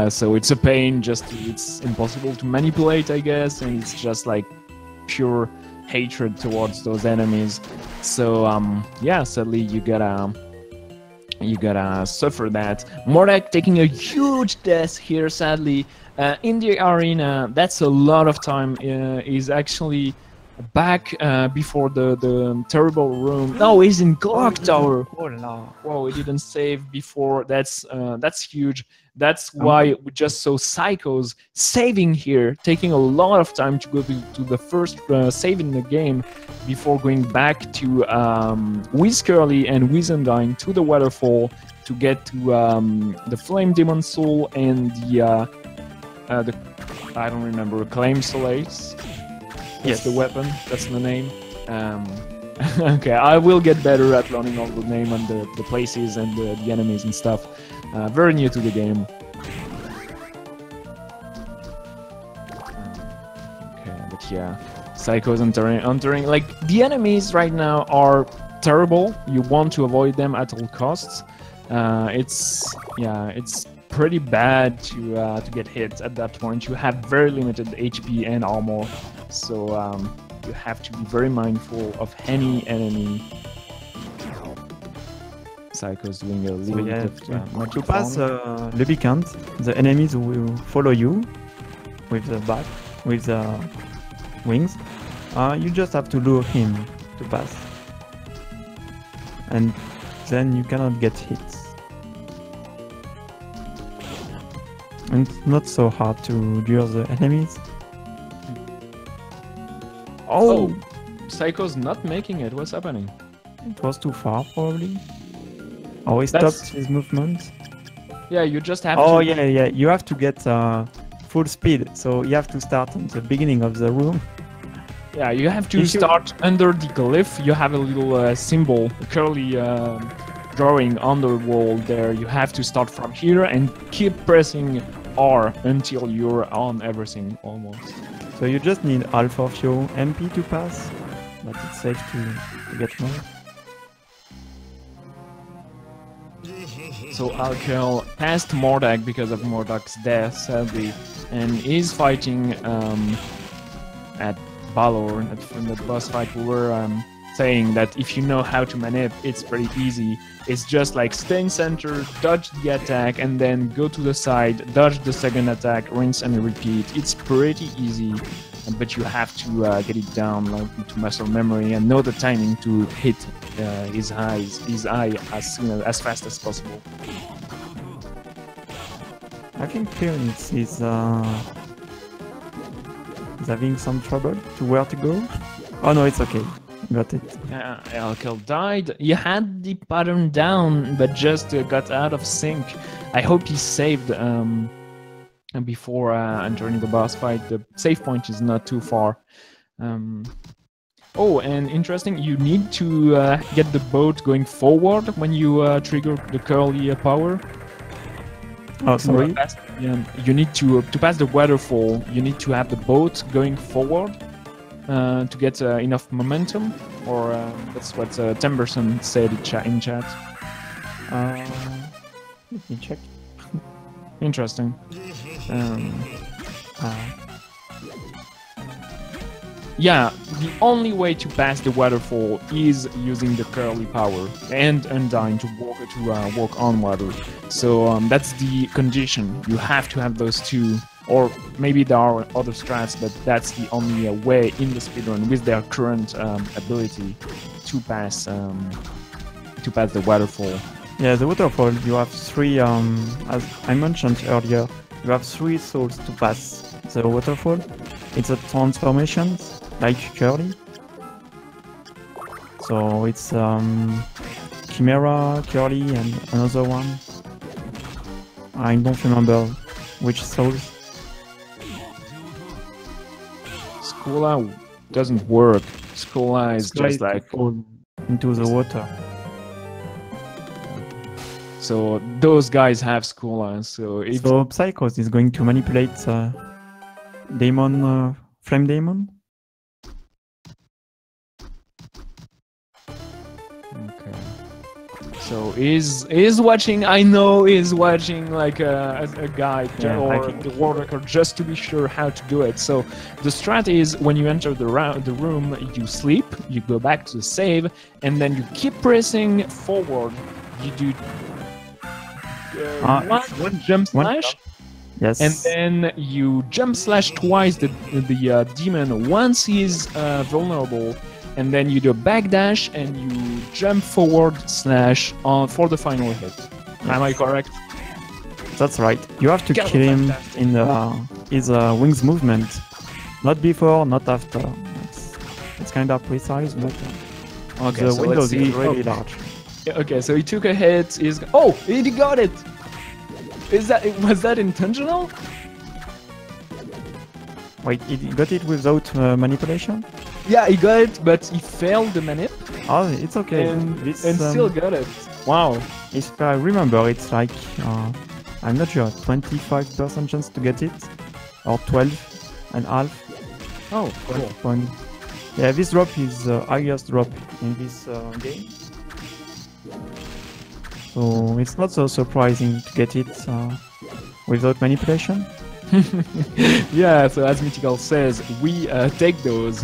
So it's a pain, it's impossible to manipulate, I guess, and it's just like pure hatred towards those enemies. So yeah, sadly you gotta suffer that. Mordek taking a huge death here, sadly. In the arena, that's a lot of time. Is actually back before the terrible room. No, he's in Clock Tower. Oh no. Whoa, he didn't save before. That's huge. That's why we just saw Psychos saving here, taking a lot of time to go to the first save in the game before going back to with Curly and with Undyne to the waterfall to get to the Flame Demon Soul and the I don't remember, Claim Solace. Yes, the weapon. That's the name. Okay, I will get better at learning all the name and the places and the enemies and stuff. Very new to the game. Okay, but yeah, Psychos entering. Like, the enemies right now are terrible. You want to avoid them at all costs. It's pretty bad to get hit at that point. You have very limited HP and armor, so you have to be very mindful of any enemy. Psycho's doing a little bit of magic. To pass Le Beacon, the enemies will follow you with the back, with the wings. You just have to lure him to pass, and then you cannot get hit. And it's not so hard to lure the enemies. Oh, Psycho's not making it. What's happening? It was too far, probably. Oh, he stopped his movement. Yeah, you just have to... Oh, yeah. You have to get full speed. So you have to start at the beginning of the room. Yeah, you have to start under the glyph. You have a little symbol, a curly drawing on the wall there. You have to start from here and keep pressing R until you're on everything, almost. So you just need half of your MP to pass, but it's safe to get more. So Alkel passed Mordek because of Mordek's death, sadly, and is fighting at Balor. In the boss fight, we were saying that if you know how to manip, it's pretty easy. It's just like stay in center, dodge the attack, and then go to the side, dodge the second attack, rinse and repeat. It's pretty easy. but you have to get it down like, to muscle memory and know the timing to hit his eye as fast as possible. I think Phoenix is having some trouble to where to go. Oh no, it's okay. Got it. Yeah, Alkel died. He had the pattern down, but just got out of sync. I hope he saved before entering the boss fight. The save point is not too far. Oh, and interesting, you need to get the boat going forward when you trigger the curly power. Oh, sorry. You need to pass the waterfall. You need to have the boat going forward to get enough momentum, or that's what Timberson said in chat. Let me check. Interesting. Yeah, the only way to pass the waterfall is using the curly power and Undyne to walk on water. So that's the condition. You have to have those two, or maybe there are other strats, but that's the only way in the speedrun with their current ability to pass the waterfall. Yeah, the waterfall. You have three. As I mentioned earlier, you have 3 souls to pass the waterfall. It's a transformation, like Curly. So it's Chimera, Curly, and another one. I don't remember which souls. Skula doesn't work. Skula is just like fall into the water. So those guys have Skula. So if Psychos is going to manipulate Demon, Flame Demon. Okay. So is watching. I know is watching like a guide or the world record just to be sure how to do it. So the strat is when you enter the room, you sleep, you go back to the save, and then you keep pressing forward. You do one jump slash. Yes. And then you jump slash twice the demon once he's vulnerable, and then you do a backdash and you jump forward slash on for the final hit. Yes. Am I correct? That's right. You have to kill him in his wings movement, not before, not after. It's kind of precise, but okay, the so window is really large. Okay, so he took a hit. He got it. Was that intentional? Wait, he got it without manipulation? Yeah, he got it, but he failed the manip. Oh, it's okay. And still got it. Wow. If I remember, it's like, I'm not sure, 25% chance to get it, or 12.5. Oh, cool. Point. Yeah, this drop is the highest drop in this game. So it's not so surprising to get it without manipulation. Yeah, so as Mythical says, we take those.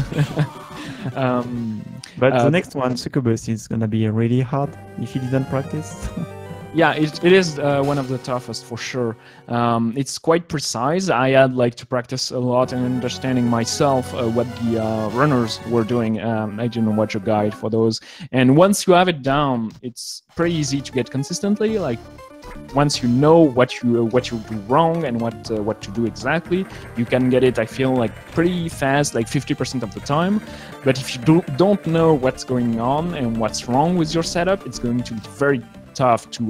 But the next one, Succubus, is gonna be really hard if you didn't practice. Yeah, it is one of the toughest for sure. It's quite precise. I had to practice a lot and understanding myself what the runners were doing. I didn't watch a guide for those. And once you have it down, it's pretty easy to get consistently. Once you know what you do wrong and what to do exactly, you can get it. I feel pretty fast, 50% of the time. But if you don't know what's going on and what's wrong with your setup, it's going to be very tough to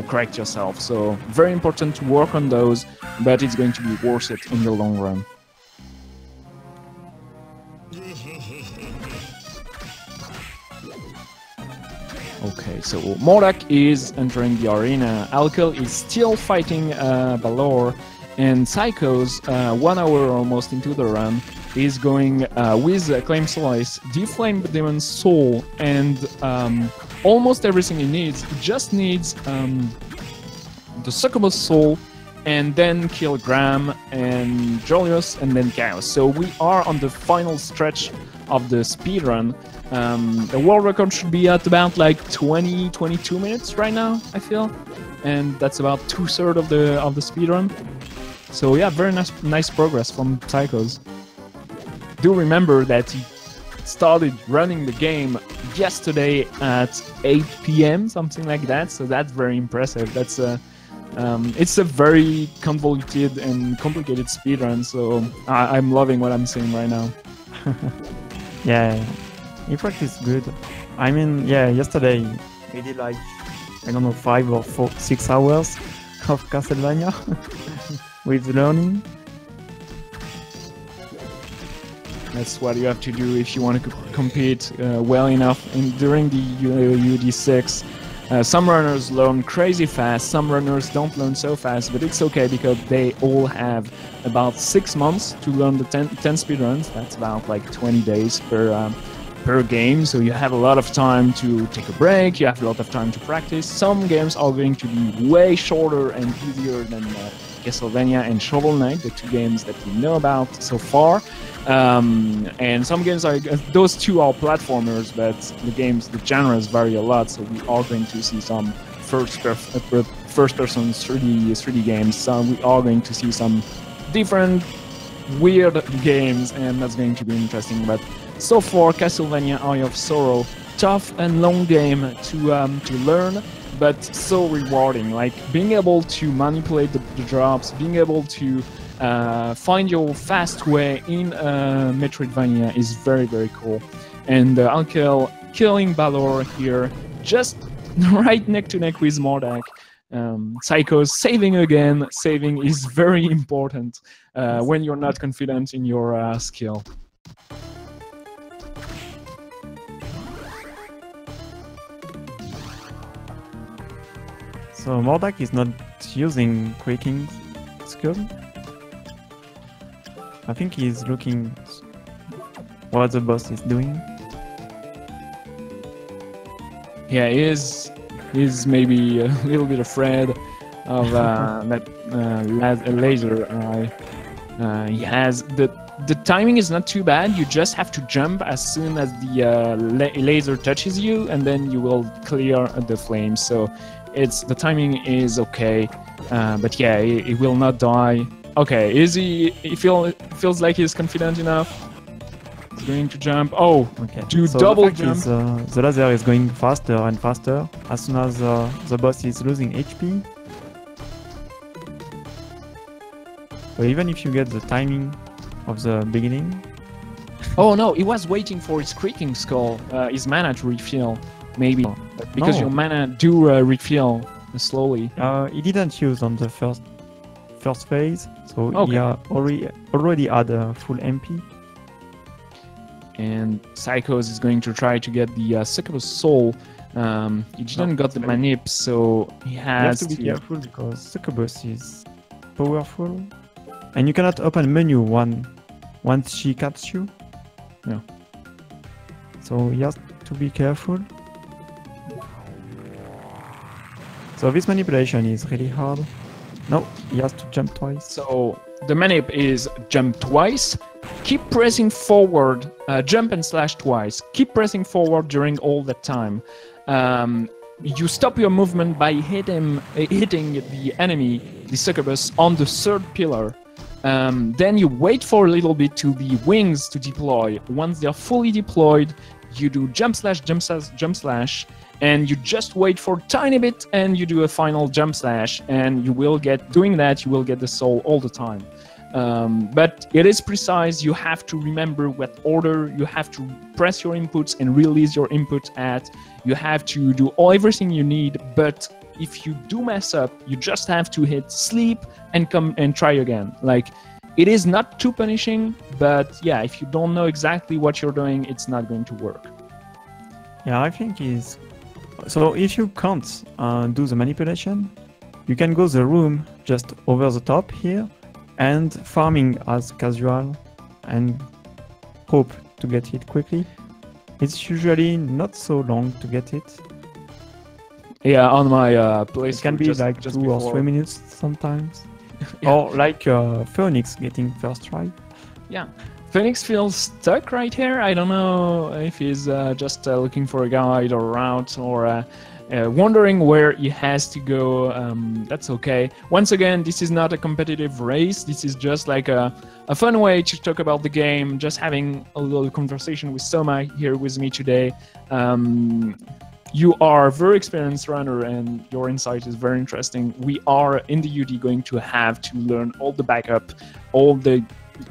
correct yourself. So very important to work on those, but it's going to be worth it in the long run. Okay, so Mordak is entering the arena. Alkel is still fighting Balor, and Psychos, 1 hour almost into the run, is going with Claim Slice, Deflame Demon's Soul, and almost everything he needs. He just needs the Succubus Soul, and then kill Graham and Julius, and then Chaos. So we are on the final stretch of the speedrun. The world record should be at about 20-22 minutes right now, I feel, and that's about 2/3 of the speedrun. So yeah, very nice progress from Psychos. do remember that he started running the game yesterday at 8 p.m. something like that. So that's very impressive. That's it's a very convoluted and complicated speedrun. So I'm loving what I'm seeing right now. Yeah, he practiced good. I mean, yeah, yesterday we did like, I don't know, 5 or 6 hours of Castlevania with learning. That's what you have to do if you want to compete well enough during the UD6. Some runners learn crazy fast, some runners don't learn so fast, but it's okay because they all have about 6 months to learn the 10 speedruns. That's about like 20 days per game, so you have a lot of time to take a break, you have a lot of time to practice. Some games are going to be way shorter and easier than Castlevania and Shovel Knight, the 2 games that we know about so far. And some games are, those 2 are platformers, but the genres vary a lot, so we are going to see some first-person 3D games. So we are going to see some different weird games, and that's going to be interesting. But so far, Castlevania Eye of Sorrow, tough and long game to learn, but so rewarding. Like being able to manipulate the drops, being able to find your fast way in Metroidvania is very, very cool. And Alkel killing Balor here, just right neck to neck with Mordak. Psycho's saving again. Saving is very important when you're not confident in your skill. So Mordak is not using quaking skill. I think he's looking what the boss is doing. Yeah, he's maybe a little bit afraid of that laser he has. The timing is not too bad. You just have to jump as soon as the laser touches you, and then you will clear the flames. So the timing is okay, but yeah, he will not die. Okay, is he feels like he's confident enough? He's going to jump. Oh, okay. Do so double the jump. Is, the laser is going faster and faster as soon as the boss is losing HP. So even if you get the timing of the beginning. Oh no, he was waiting for his creaking skull, his mana to refill, maybe. Because your mana do refill slowly. He didn't use on the first phase, so okay. He already had a full MP. And Psychos is going to try to get the Succubus Soul. He didn't got the manip, so he has to be careful because Succubus is powerful, and you cannot open menu once she catches you. Yeah. So you have to be careful. So this manipulation is really hard. No, he has to jump twice. So the manip is jump twice, keep pressing forward, jump and slash twice, keep pressing forward during all that time. You stop your movement by hitting the enemy, the succubus, on the 3rd pillar. Then you wait for a little bit to the wings to deploy. Once they're fully deployed, you do jump slash, jump slash, jump slash, and you just wait for a tiny bit and you do a final jump slash, and you will get, doing that, you will get the soul all the time. But it is precise. You have to remember what order you have to press your inputs and release your input at. You have to do everything you need, but if you do mess up, you just have to hit sleep and come and try again. Like, it is not too punishing, but yeah, if you don't know exactly what you're doing, it's not going to work. Yeah, I think is. So if you can't do the manipulation, you can go the room just over the top here and farming as casual and hope to get it quickly. It's usually not so long to get it. Yeah, on my place it can be like 2 or 3 minutes sometimes. Yeah. Or like Phoenix getting first try. Yeah, Phoenix feels stuck right here. I don't know if he's just looking for a guide or route, or wondering where he has to go, that's okay. Once again, this is not a competitive race. This is just like a fun way to talk about the game, just having a little conversation with Soma here with me today. You are a very experienced runner and your insight is very interesting. We are in the UD going to have to learn all the backup, all the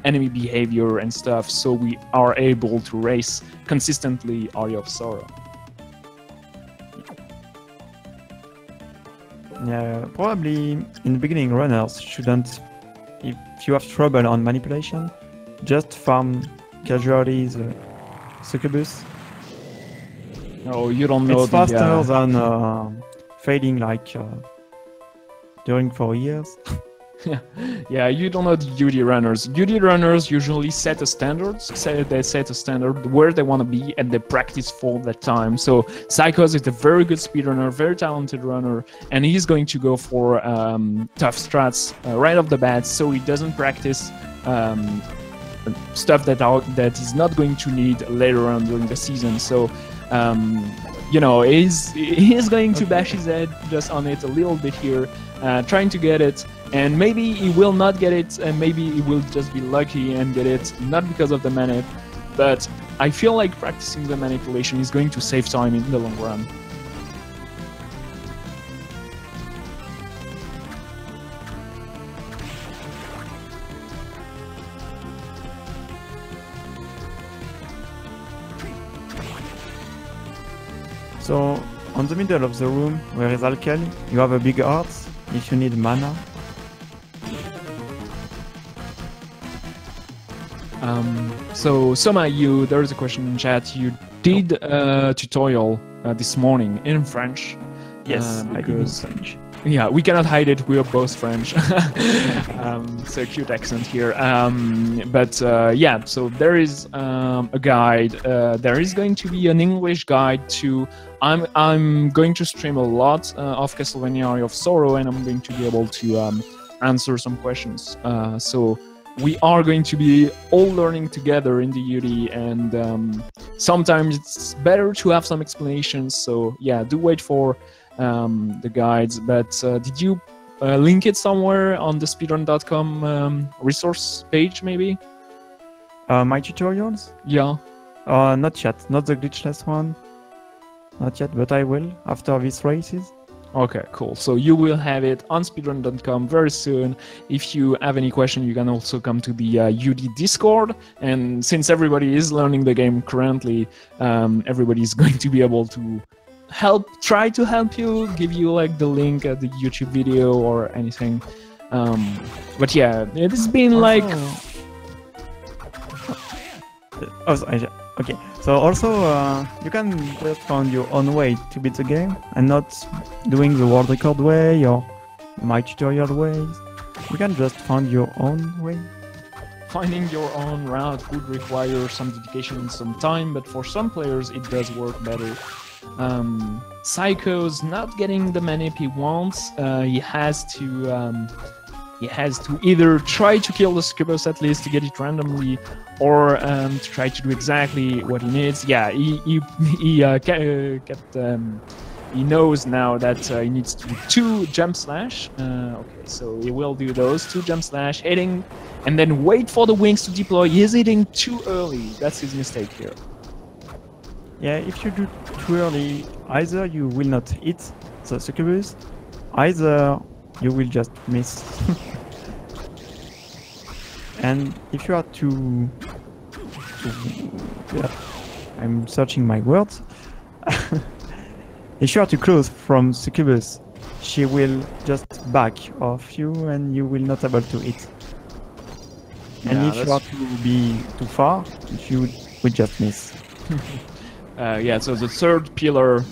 enemy behavior and stuff, so we are able to race consistently Aria of Sorrow. Yeah, probably in the beginning runners shouldn't, if you have trouble on manipulation, just farm casualties, succubus. Oh, you don't know. It's faster than fading like during 4 years. Yeah, you don't know the UD runners. UD runners usually set a standard. They set a standard where they want to be and they practice for that time. So Psychos is a very good speedrunner, very talented runner, and he's going to go for tough strats right off the bat, so he doesn't practice stuff that he's not going to need later on during the season. So you know, he's going to bash his head just on it a little bit here, trying to get it, and maybe he will not get it, and maybe he will just be lucky and get it, not because of the manip, but I feel like practicing the manipulation is going to save time in the long run. So, on the middle of the room, where is Alkel, you have a big heart if you need mana. So Soma, there is a question in chat. You did a tutorial this morning in French. Yes, I did in French. Yeah, we cannot hide it. We are both French. So cute accent here. But yeah, so there is a guide. There is going to be an English guide to. I'm going to stream a lot of Castlevania Aria of Sorrow, and I'm going to be able to answer some questions. So we are going to be all learning together in the UD, and sometimes it's better to have some explanations. So yeah, do wait for the guides. But did you link it somewhere on the speedrun.com resource page, maybe? My tutorials? Yeah. Not yet. Not the glitchless one. Not yet, but I will after these races. Okay, cool. So you will have it on speedrun.com very soon. If you have any question, you can also come to the UD Discord. And since everybody is learning the game currently, everybody is going to be able to try to help you, give you like the link at the YouTube video or anything. But yeah, it has been like... Okay, so also you can just find your own way to beat the game and not doing the world record way or my tutorial ways. You can just find your own way. Finding your own route would require some dedication and some time, but for some players it does work better. Psycho's not getting the manip he wants. He has to either try to kill the succubus at least to get it randomly, or to try to do exactly what he needs. Yeah, he knows now that he needs to do 2 jump slash. Okay, so he will do those 2 jump slash, hitting, and then wait for the wings to deploy. He is hitting too early. That's his mistake here. Yeah, if you do too early, either you will not hit the succubus, either you will just miss. And if you are too yeah, I'm searching my words. If you are too close from succubus, she will just back off you and you will not able to hit. And Yeah, if you are to be too far, you will just miss. Yeah, so the third pillar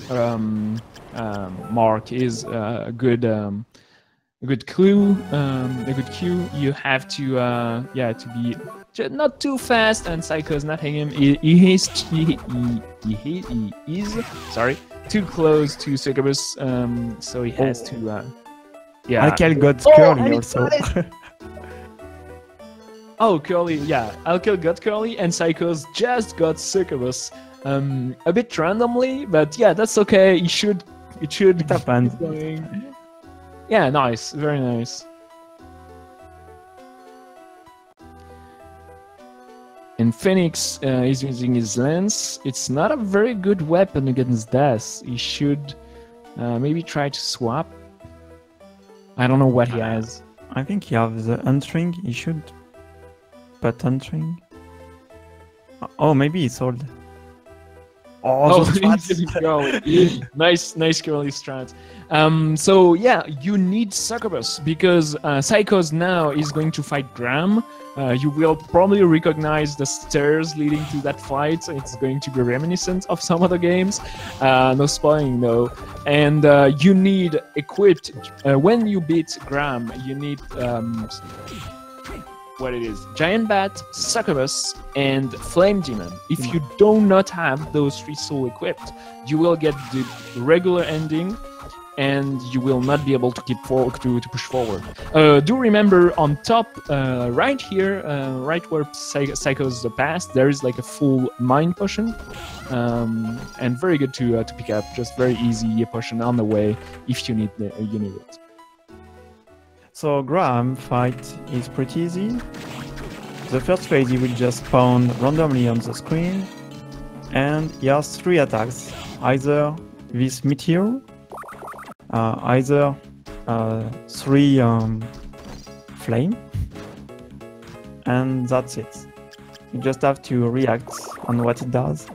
mark is a good clue, a good cue. You have to yeah, to be not too fast, and Psycho's not hitting him. He is sorry, too close to Succubus, so he has to yeah. Alkel got curly also. Oh, Curly, yeah. Alkel got Curly, and Psycho's just got Succubus. A bit randomly, but yeah, that's okay. He should It should It happens. keep going. Yeah, nice. Very nice. And Phoenix is using his lance. It's not a very good weapon against death. He should maybe try to swap. I don't know what he has. I think he has the Unstring. He should put Unstring. Oh, maybe he sold. Oh, those strats. nice curly strat. So yeah, you need Succubus because Psychos now is going to fight Graham. You will probably recognize the stairs leading to that fight. It's going to be reminiscent of some other games. No spoiling though. And you need equipped. When you beat Graham, you need what it is: Giant Bat, Succubus, and Flame Demon. If you do not have those 3 souls equipped, you will get the regular ending, and you will not be able to keep to push forward. Do remember on top, right here, right where Psychos pass, there is like a full mind potion, and very good to pick up. Just very easy potion on the way if you need it. So Graham fight is pretty easy. The first phase he will just spawn randomly on the screen, and he has 3 attacks. Either this meteor, either 3 flame, and that's it. You just have to react on what it does.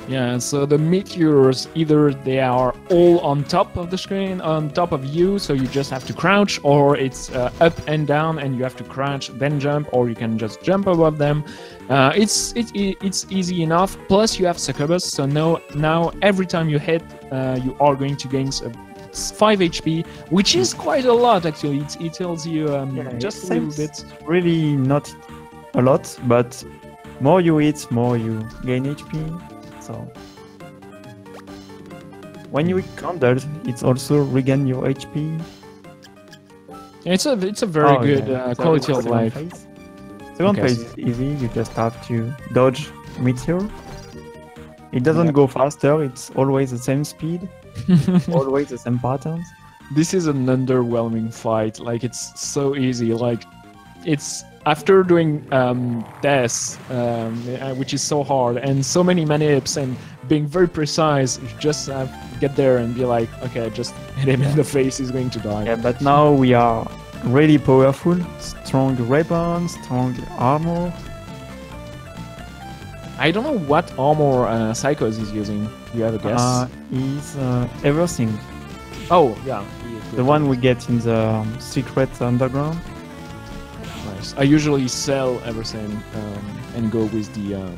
Yeah, so the meteors, either they are all on top of the screen, on top of you, so you just have to crouch, or it's up and down and you have to crouch, then jump, or you can just jump above them. It's easy enough, plus you have Succubus, so now every time you hit, you are going to gain 5 HP, which is quite a lot actually. It tells you just a little bit. Really not a lot, but more you hit, more you gain HP. So when you counter, it's also regain your HP. It's a very good quality of life. Second phase is easy. You just have to dodge meteor. It doesn't go faster. It's always the same speed. Always the same patterns. This is an underwhelming fight. Like, it's so easy. Like, it's after doing death, which is so hard, and so many manips and being very precise, you just have to get there and be like, okay, just hit him in the face, he's going to die. Yeah, but now we are really powerful, strong weapons, strong armor. I don't know what armor Psychos is using. Do you have a guess? He's everything. Oh, yeah. The one we get in the secret underground. Nice. I usually sell everything and go with the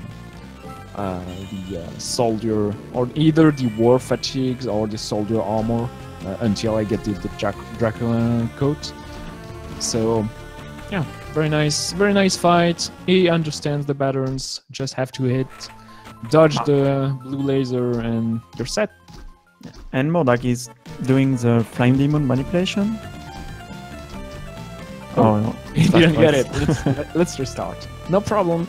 soldier, or either the war fatigues or the soldier armor until I get the Dracula coat. So, yeah, very nice fight. He understands the patterns. Just have to hit, dodge the blue laser, and you're set. And Mordak is doing the flame demon manipulation. Oh no, you didn't get it. Let's restart. No problem.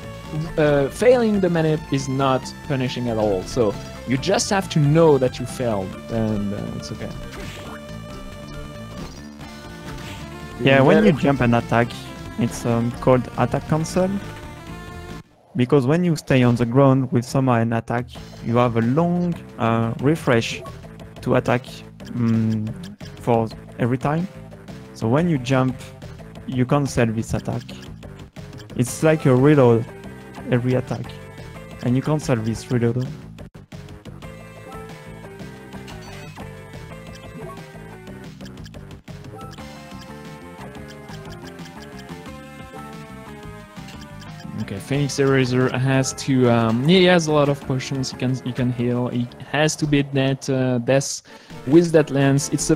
Failing the manip is not punishing at all. So you just have to know that you failed, and it's okay. Yeah, when you jump an attack, it's called attack cancel. Because when you stay on the ground with somehow an attack, you have a long refresh to attack for every time. So when you jump, you cancel this attack. It's like a reload every attack, and you cancel this reload. Okay, Phoenix Eraser has to. He has a lot of potions. He can heal. He has to beat that death with that lance. It's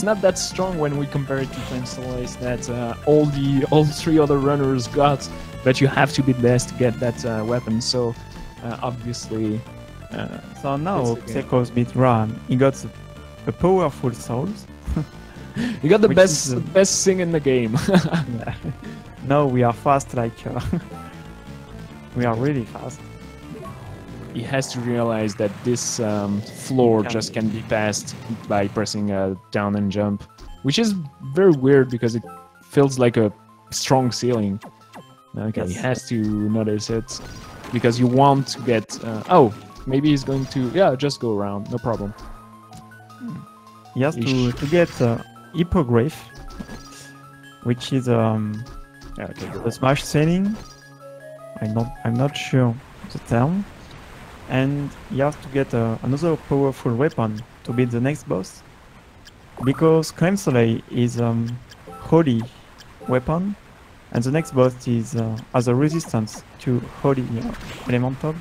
not that strong when we compare it to Flame Solace that all 3 other runners got, but you have to beat death to get that weapon. So obviously. So now Psychos beat Ram. He got a powerful soul. You got the best thing in the game. Yeah. Now we are fast, like we are really fast. he has to realize that this floor just can be passed by pressing down and jump, which is very weird because it feels like a strong ceiling. Okay, he has to notice it because you want to get. Oh, maybe he's going to. Yeah, just go around, no problem. He has to get hippogriff, which is the smash ceiling. I'm not sure the term. And he has to get another powerful weapon to beat the next boss. Because Crème Soleil is holy weapon, and the next boss is has a resistance to holy elemental.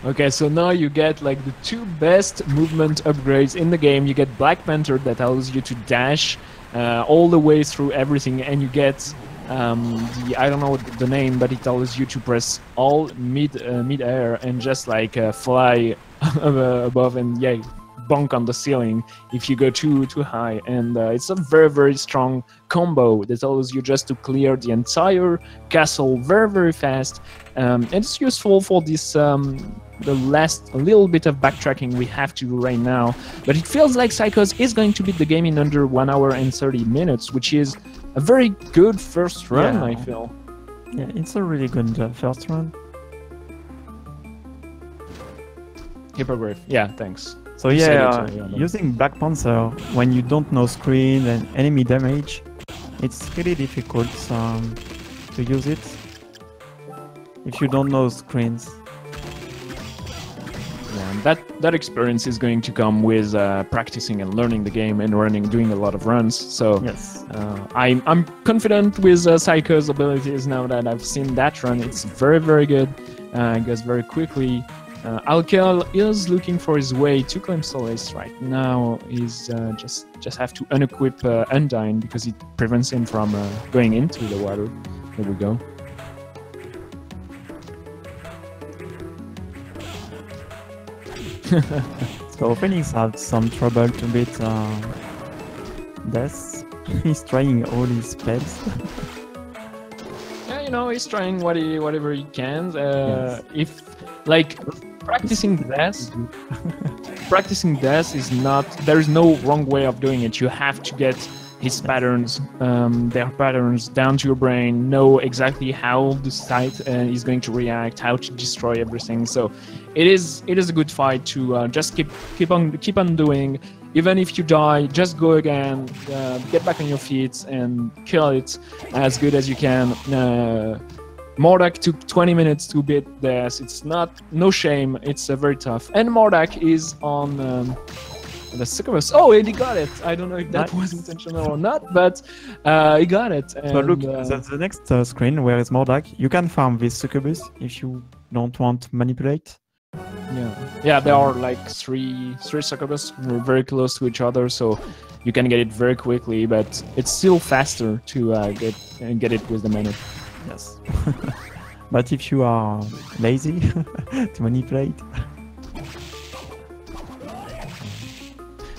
Okay, so now you get like the two best movement upgrades in the game. You get Black Panther that allows you to dash all the way through everything, and you get I don't know the name, but it allows you to press all mid-air and just like fly above and bonk on the ceiling if you go too high. And it's a very strong combo that allows you just to clear the entire castle very fast. And it's useful for this the last little bit of backtracking we have to do right now. But it feels like Psychos is going to beat the game in under 1 hour and 30 minutes, which is a very good first run, I feel. Yeah, it's a really good first run. Hippogriff, yeah, thanks. So using Black Panther when you don't know screen and enemy damage, it's really difficult to use it if you don't know screens. Yeah, that experience is going to come with practicing and learning the game and doing a lot of runs. So yes, I'm confident with Psycho's abilities now that I've seen that run. It's very good. It goes very quickly. Alkel is looking for his way to claim Solace right now. He's just have to unequip Undyne because it prevents him from going into the water. There we go. So Phoenix had some trouble to beat Death. He's trying all his spells. Yeah, you know, he's trying whatever he can. If like practicing Death is not. There is no wrong way of doing it. You have to get his patterns, their patterns down to your brain, know exactly how the site is going to react, how to destroy everything. So it is a good fight to just keep on doing. Even if you die, just go again, get back on your feet and kill it as good as you can. Mordak took 20 minutes to beat this. It's no shame. It's very tough. And Mordak is on the succubus. Oh, and he got it. I don't know if that was intentional or not, but he got it. And, so look, that's the next screen where is Mordak. You can farm this succubus if you don't want to manipulate. Yeah, there are like three succubus very close to each other, so you can get it very quickly, but it's still faster to get it with the menu. Yes. But if you are lazy to manipulate.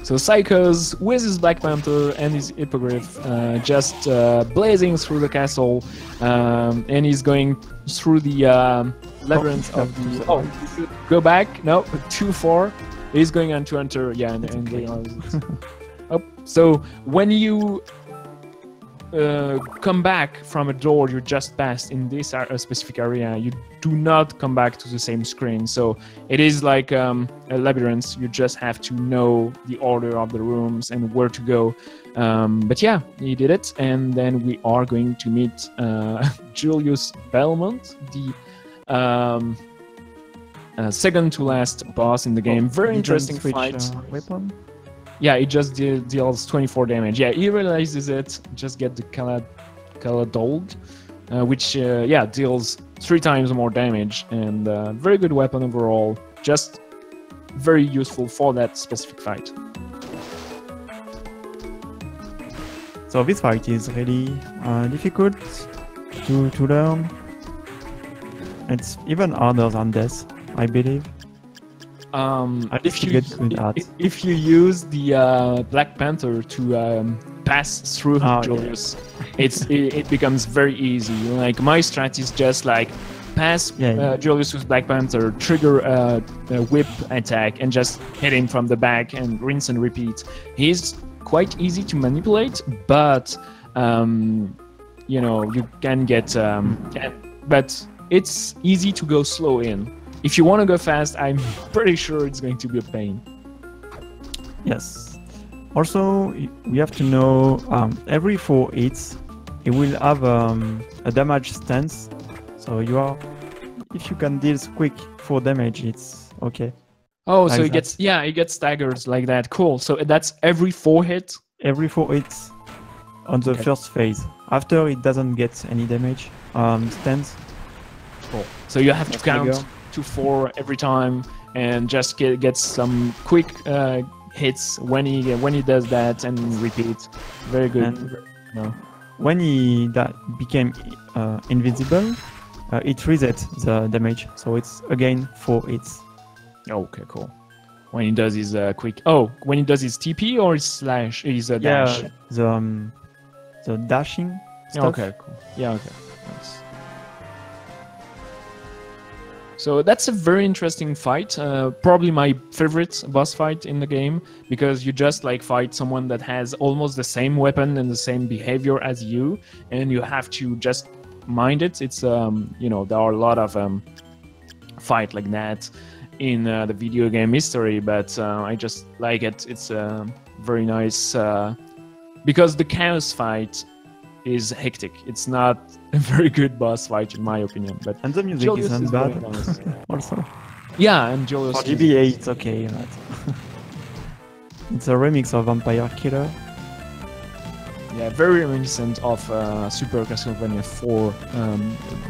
So Psychos with his Black Panther and his Hippogriff just blazing through the castle, and he's going through the labyrinth of the... Oh, go back. No, 2-4. He's going on to enter, and oh, so when you come back from a door you just passed in this specific area, you do not come back to the same screen. So it is like a labyrinth. You just have to know the order of the rooms and where to go. But yeah, he did it, and then we are going to meet Julius Belmont, the second to last boss in the game. Very interesting fight. Weapon? Yeah, it just deals 24 damage. Yeah, he realizes it. Just get the Caladold, which deals 3 times more damage, and very good weapon overall. Just very useful for that specific fight. So this fight is really difficult to learn. It's even harder than Death, I believe. If you use the Black Panther to pass through Julius, it becomes very easy. Like my strat is just like pass Yeah. Julius with Black Panther, trigger a whip attack, and just hit him from the back and rinse and repeat. He's quite easy to manipulate, but you know, you can get but it's easy to go slow in. If you want to go fast, I'm pretty sure it's going to be a pain. Yes. Also, we have to know every 4 hits, it will have a damage stance. So if you can deal quick 4 damage, it's okay. Oh, like so it gets staggered like that. Cool. So that's every 4 hits. Every 4 hits on the first phase. After, it doesn't get any damage stance. Cool. So you have to count to 4 every time and just get some quick hits when he does that and repeat. Very good. And when he became invincible, it resets the damage. So it's again 4 hits. Okay, cool. When he does his quick... Oh, when he does his TP or his slash? His dash? Yeah, the dashing stuff. Okay, cool. Yeah, okay. Nice. So that's a very interesting fight. Probably my favorite boss fight in the game, because you just like fight someone that has almost the same weapon and the same behavior as you, and you have to just mind it. It's you know, there are a lot of fight like that in the video game history, but I just like it. It's very nice because the chaos fight is hectic. It's not a very good boss fight in my opinion, but and the music Julius isn't is bad. very nice. Also, yeah, and Julius for GBA it's okay. But it's a remix of Vampire Killer. Yeah, very reminiscent of Super Castlevania 4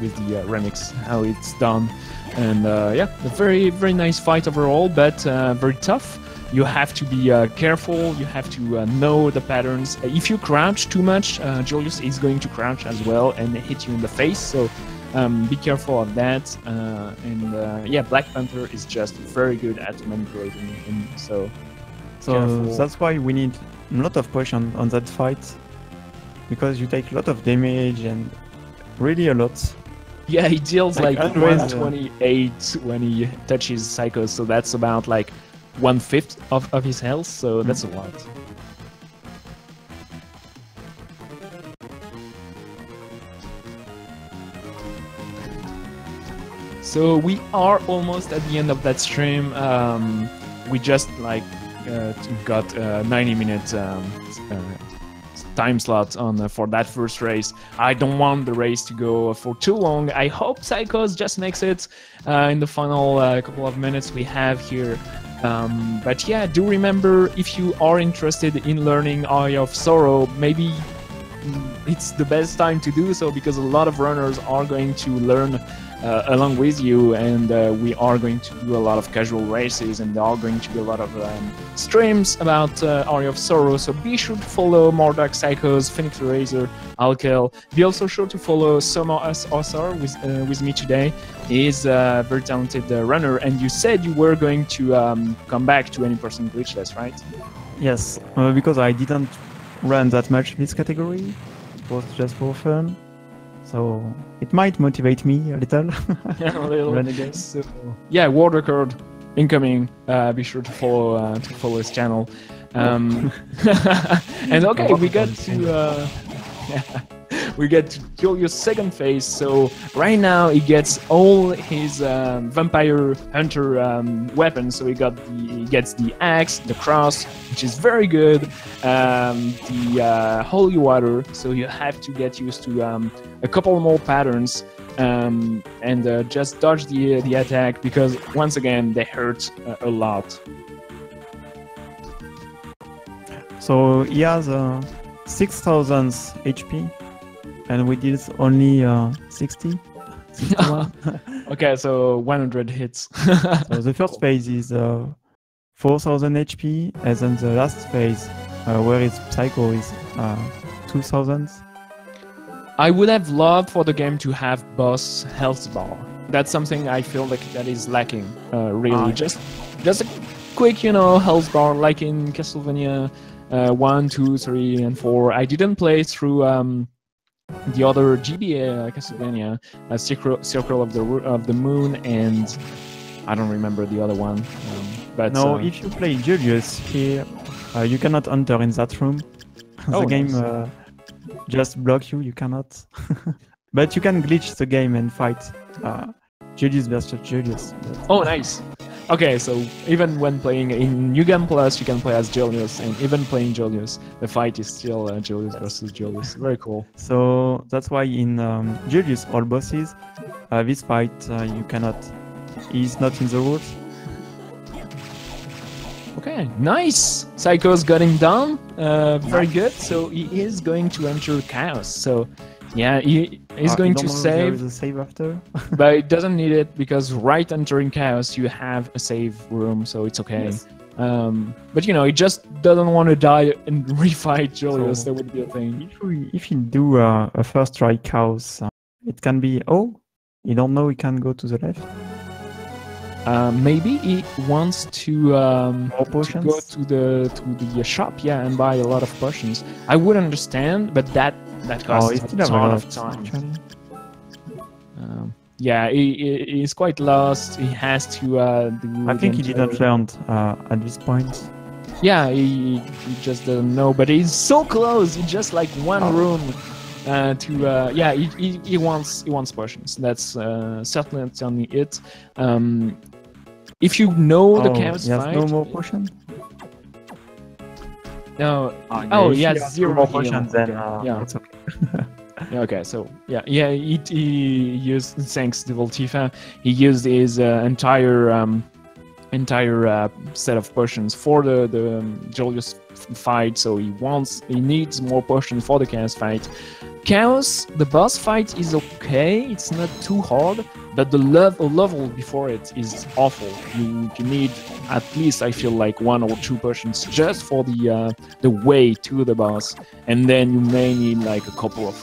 with the remix, how it's done. And yeah, a very, very nice fight overall, but very tough. You have to be careful, you have to know the patterns. If you crouch too much, Julius is going to crouch as well and hit you in the face, so be careful of that. And yeah, Black Panther is just very good at manipulating him, so careful. That's why we need a lot of push on that fight, because you take a lot of damage and really a lot. Yeah, he deals like Android, 128 when he touches Psycho, so that's about like 1/5 of his health, so that's a lot. So we are almost at the end of that stream. We just like got a 90-minute time slot on for that first race. I don't want the race to go for too long. I hope Psychos just makes it in the final couple of minutes we have here. But yeah, do remember, if you are interested in learning Eye of Sorrow, maybe it's the best time to do so, because a lot of runners are going to learn along with you, and we are going to do a lot of casual races, and there are going to be a lot of streams about Area of Sorrow, so be sure to follow Mordark Psychos, Phoenix Eraser, Alkel. Be also sure to follow Summer Osar with me today. He is a very talented runner, and you said you were going to come back to Any Person Glitchless, right? Yes, because I didn't run that much this category. It was just for fun. So it might motivate me a little. Yeah, a little. Run again. So, yeah, world record incoming. Be sure to follow his channel. And okay, we got to we get to Julius' second phase. So right now he gets all his vampire hunter weapons. So he gets the axe, the cross, which is very good, the holy water. So you have to get used to a couple more patterns and just dodge the attack, because once again they hurt a lot. So he has 6,000 HP, and we did only 60. 61. Okay, so 100 hits. So the first phase is 4,000 HP, and then the last phase, where it's Psycho, is 2,000. I would have loved for the game to have boss health bar. That's something I feel like that is lacking, really. Just a quick, health bar, like in Castlevania 1, 2, 3, and 4. I didn't play through the other GBA Castlevania, Circle of the Moon, and I don't remember the other one. But no, if you play Julius here, you cannot enter in that room. The game nice. just block you. You cannot. But you can glitch the game and fight Julius versus Julius. Oh, nice. Okay, so even when playing in New Game Plus, you can play as Julius, and even playing Julius, the fight is still Julius versus Julius. Very cool. So that's why in Julius all bosses, this fight you cannot. He's not in the rules. Okay, nice. Psycho's got him down. Very good. So he is going to enter Chaos. So yeah, he's going to save. There is a save after. But it doesn't need it because right entering Chaos you have a save room, so it's okay. Yes. But you know, he just doesn't want to die and refight Julius. So that would be a thing. If you do a first try Chaos, it can be you don't know he can go to the left. Maybe he wants to go to the shop, yeah, and buy a lot of potions. I would understand, but that costs a ton of time. Yeah, he's quite lost. He has to do. I think he didn't learn at this point. Yeah, he just doesn't know, but he's so close. He's just like one room yeah. He wants potions. That's certainly it. If you know the Chaos fight, no more potion. No. He has 0 more potions. Then yeah, it's okay. Okay, so yeah, he used, thanks to Voltifa, he used his entire set of potions for the Julius fight. So he needs more potions for the Chaos fight. Chaos, the boss fight is okay. It's not too hard, but the level before it is awful. You need at least, I feel like, 1 or 2 potions just for the way to the boss, and then you may need like a couple of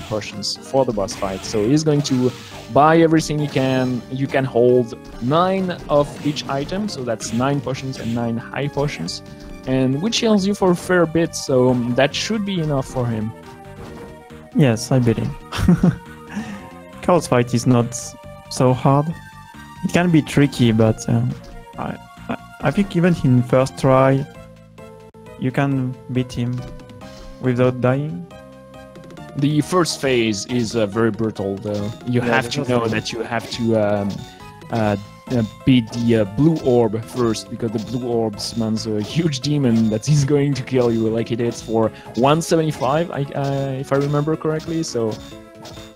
potions for the boss fight. So he's going to buy everything he can. You can hold 9 of each item, so that's 9 potions and 9 high potions, and which heals you for a fair bit. So that should be enough for him. Yes, I believe. Chaos fight is not so hard. It can be tricky, but I think even in first try, you can beat him without dying. The first phase is very brutal, though. You have to know that you have to beat the blue orb first, because the blue orb summons a huge demon that is going to kill you, like it is for 175, if I remember correctly. So,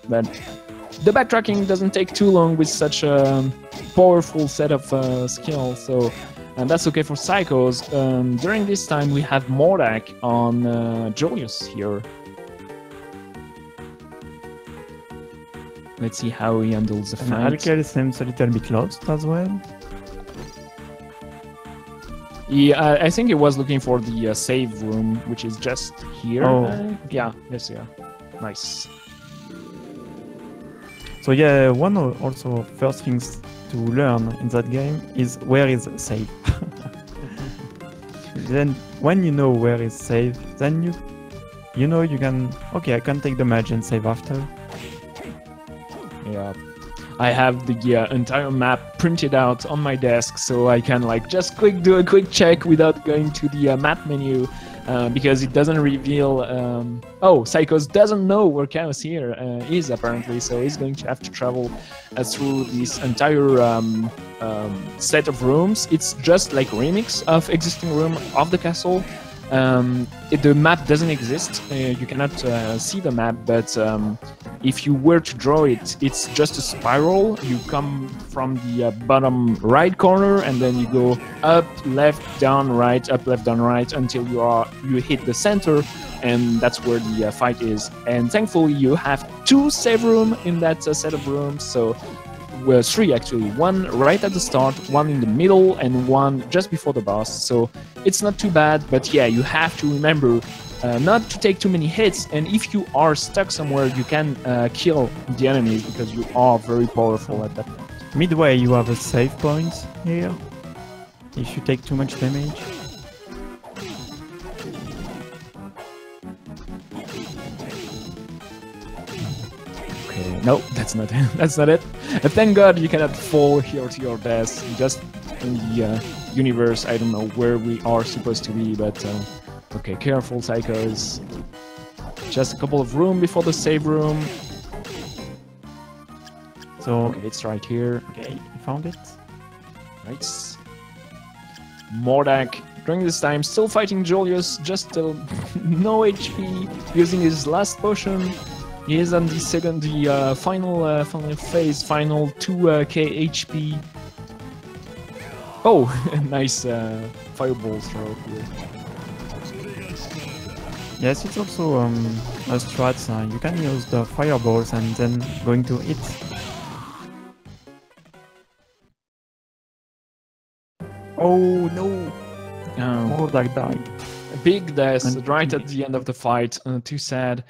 but the backtracking doesn't take too long with such a powerful set of skills. So, and that's okay for Psychos. During this time, we have Mordak on Julius here. Let's see how he handles the fight. Alkel seems a little bit lost as well. I think he was looking for the save room, which is just here. Yeah, yes, yeah. Nice. So yeah, one also first things to learn in that game is where is save. Then when you know where is save, then you know you can, okay, I can take the mage and save after. Yeah, I have the entire map printed out on my desk, so I can like just do a quick check without going to the map menu, because it doesn't reveal. Psychos doesn't know where Chaos here is apparently, so he's going to have to travel through this entire set of rooms. It's just like a remix of existing room of the castle. The map doesn't exist. You cannot see the map, but if you were to draw it, it's just a spiral. You come from the bottom right corner, and then you go up, left, down, right, up, left, down, right, until you hit the center, and that's where the fight is. And thankfully, you have 2 save rooms in that set of rooms. So. Well, 3 actually. 1 right at the start, 1 in the middle, and 1 just before the boss. So it's not too bad, but yeah, you have to remember not to take too many hits, and if you are stuck somewhere, you can kill the enemies, because you are very powerful at that point. Midway, you have a save point here, if you take too much damage. No, that's not it. That's not it. Thank God you cannot fall here to your death. Just in the universe, I don't know where we are supposed to be, but okay, careful, psychos. Just a couple of room before the save room. So okay, it's right here. Okay, you found it. Nice. Mordak during this time still fighting Julius, just still no HP, using his last potion. He is on the final phase, final 2k HP. Oh, nice fireball throw here. Yes, it's also a strat. You can use the fireballs and then going to it. Oh no! Oh, that died. A big death right at the end of the fight. Too sad.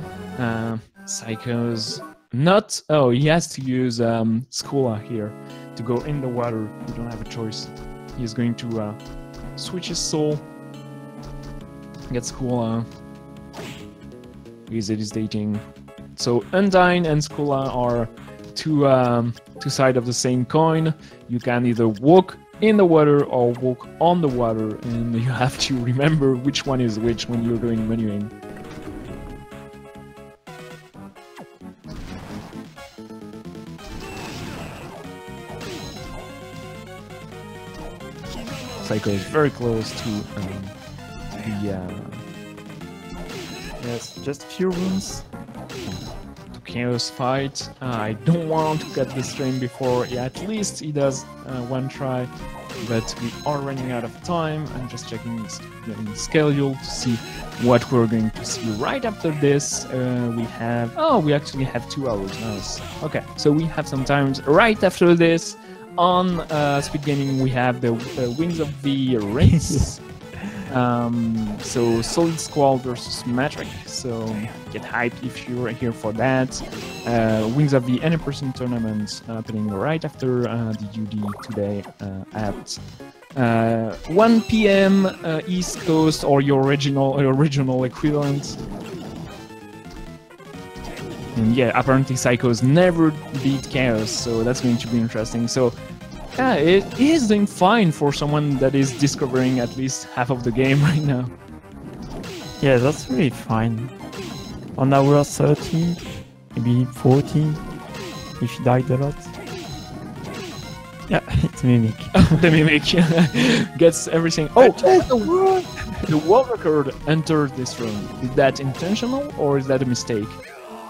Psychos. Not. Oh, he has to use Skula here to go in the water. You don't have a choice. He's going to switch his soul. Get Skula. He's hesitating. So Undyne and Skula are two sides of the same coin. You can either walk in the water or walk on the water, and you have to remember which one is which when you're doing menuing. Psycho is very close to the yes, just a few runes. Chaos fight. I don't want to cut the stream before at least he does one try, but we are running out of time. I'm just checking the schedule to see what we're going to see right after this. We actually have 2 hours. Nice. Okay, so we have some time right after this. On Speed Gaming we have the Wings of the Race. So Solid Squall versus Matrix, so get hyped if you're here for that. Wings of the Any-Person tournament happening right after the UD today at 1 PM East Coast, or your original equivalent. And yeah, apparently Psychos never beat Chaos, so that's going to be interesting. So yeah, it is doing fine for someone that is discovering at least half of the game right now. Yeah, that's really fine. On hour 30, maybe 40, if you died a lot. Yeah, it's Mimic. The Mimic gets everything. Oh, the world record entered this room. Is that intentional or is that a mistake?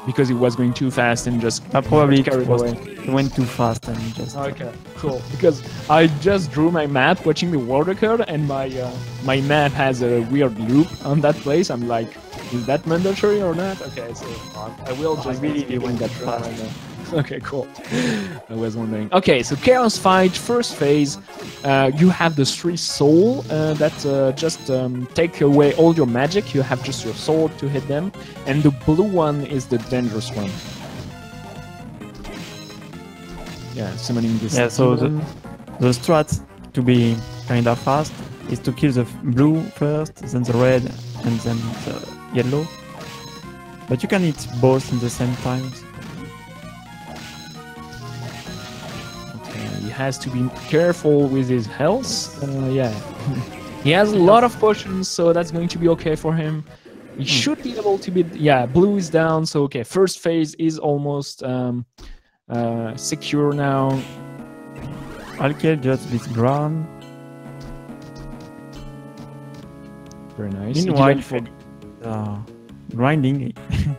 Because it was going too fast and just probably carried away. It went too fast and just... Okay, cool. Because I just drew my map watching the world record, and my map has a weird loop on that place. I'm like, is that mandatory or not? Okay, so I will just really went that fast. Right now. Okay, cool. I was wondering. Okay, so Chaos Fight, first phase. You have the 3 soul that just take away all your magic. You have just your sword to hit them. And the blue one is the dangerous one. Yeah, summoning this. Yeah, so the strat to be kind of fast is to kill the blue first, then the red, and then the yellow. But you can hit both in the same time. He has to be careful with his health. Yeah, he has a lot of potions, so that's going to be okay for him. He should be able to beat. Yeah, blue is down, so okay. First phase is almost secure now. I'll kill just this ground. Very nice. Meanwhile, for grinding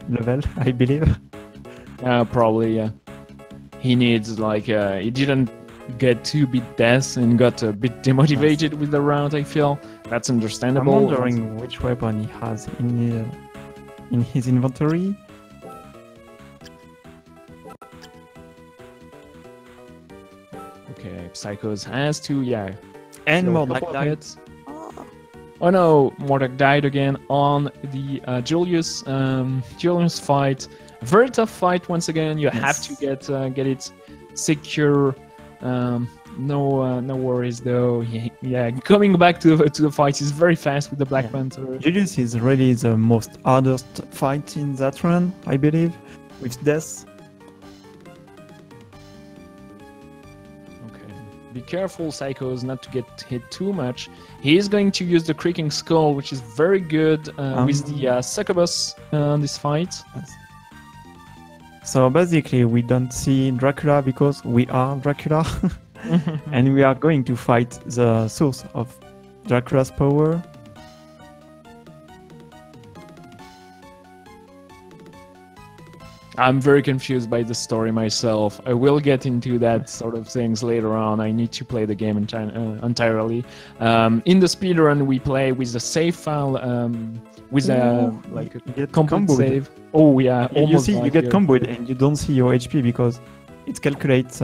level, I believe. Probably, yeah. He needs like he didn't get to beat death and got a bit demotivated with the round. I feel that's understandable. I'm wondering which weapon he has in his inventory. Okay, Psychos has to, yeah. And so Mordak died. Oh no, Mordak died again on the Julius fight. Very tough fight once again. You have to get it secure. No worries though. Yeah, coming back to the fight is very fast with the Black Panther. Julius is really the most hardest fight in that run, I believe, with death. be careful, Psychos, not to get hit too much. He is going to use the Creaking Skull, which is very good with the Succubus on this fight. Yes. So basically, we don't see Dracula because we are Dracula, and we are going to fight the source of Dracula's power. I'm very confused by the story myself. I will get into that sort of things later on. I need to play the game entirely. In the speedrun, we play with the save file, with a complete save. Oh yeah, you see, you get comboed and you don't see your HP because it calculates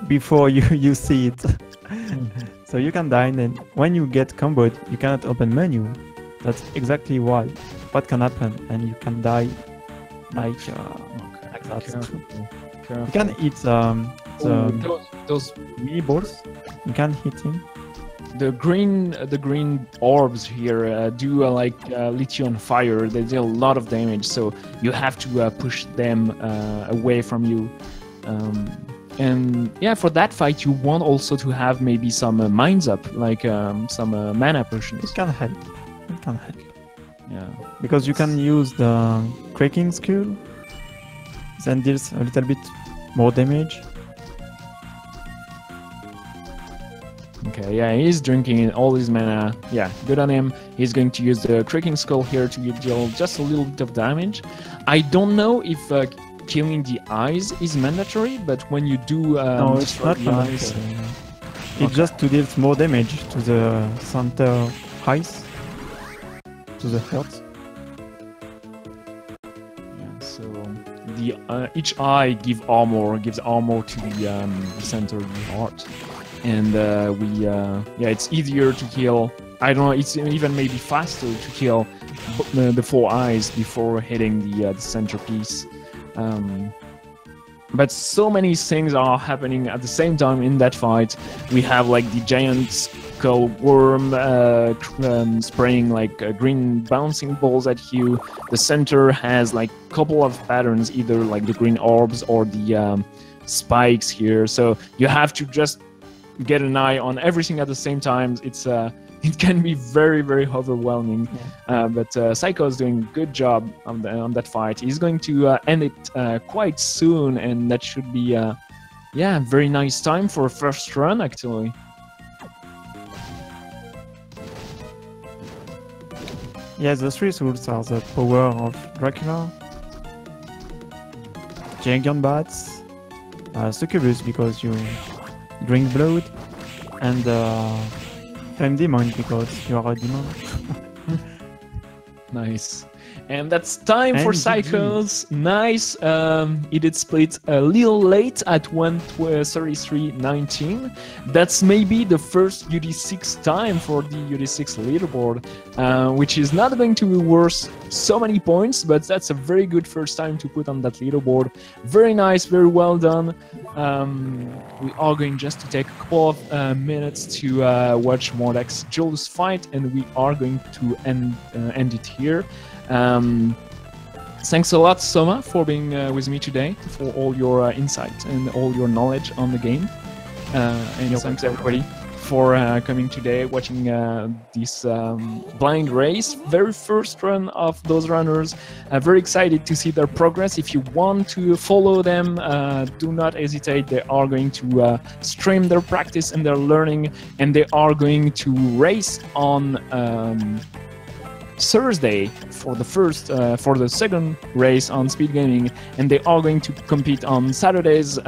before you see it. So you can die, and then when you get comboed, you cannot open menu. That's exactly why. What can happen, and you can die. Like that. Careful. You can hit those meatballs. You can hit him. The green orbs here do lit you on fire. They deal a lot of damage, so you have to push them away from you. And yeah, for that fight, you want also to have maybe some mines up, like some mana potions. It can help. It can help. Yeah, because you can use the Creaking Skull, then deals a little bit more damage. Okay, yeah, he's drinking all his mana. Yeah, good on him. He's going to use the Creaking Skull here to deal just a little bit of damage. I don't know if killing the eyes is mandatory, but when you do no, it's not mandatory. It's just to deal more damage to the center eyes. To the heart. Yeah, so the each eye gives armor to the center of the heart, and yeah, it's easier to kill. I don't know, it's even maybe faster to kill the 4 eyes before hitting the centerpiece. But so many things are happening at the same time in that fight. We have like the giant skull worm spraying like green bouncing balls at you. The center has like a couple of patterns, either like the green orbs or the spikes here. So you have to just get an eye on everything at the same time. It can be very, very overwhelming. Yeah. But Psycho is doing a good job on that fight. He's going to end it quite soon, and that should be yeah, very nice time for a first run actually. Yeah, the 3 souls are the power of Dracula, Giant Bats, Succubus because you drink blood, and Flame Demon because you are a demon. Nice. And that's time for Psychos. Nice. It did split a little late at 1:33:19. That's maybe the first UD6 time for the UD6 leaderboard, which is not going to be worth so many points, but that's a very good first time to put on that leaderboard. Very nice, very well done. We are going just to take a couple of minutes to watch Mordax Jules fight, and we are going to end it here. Thanks a lot, Soma, for being with me today, for all your insight and all your knowledge on the game. And thanks everybody for coming today, watching this blind race, very first run of those runners. Very excited to see their progress. If you want to follow them, do not hesitate. They are going to stream their practice and their learning, and they are going to race on Thursday for the second race on Speed Gaming, and they are going to compete on Saturday's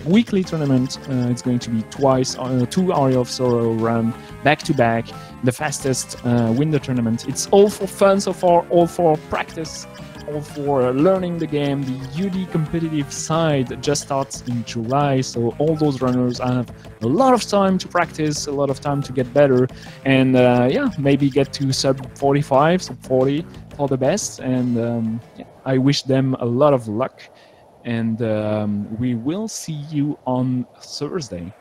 weekly tournament. It's going to be twice, 2 Aria of Sorrow run back to back. The fastest win the tournament. It's all for fun so far, all for practice, all for learning the game. The UD competitive side just starts in July, so all those runners have a lot of time to practice, a lot of time to get better, and yeah, maybe get to sub 45, sub 40 for the best. And yeah, I wish them a lot of luck, and we will see you on Thursday.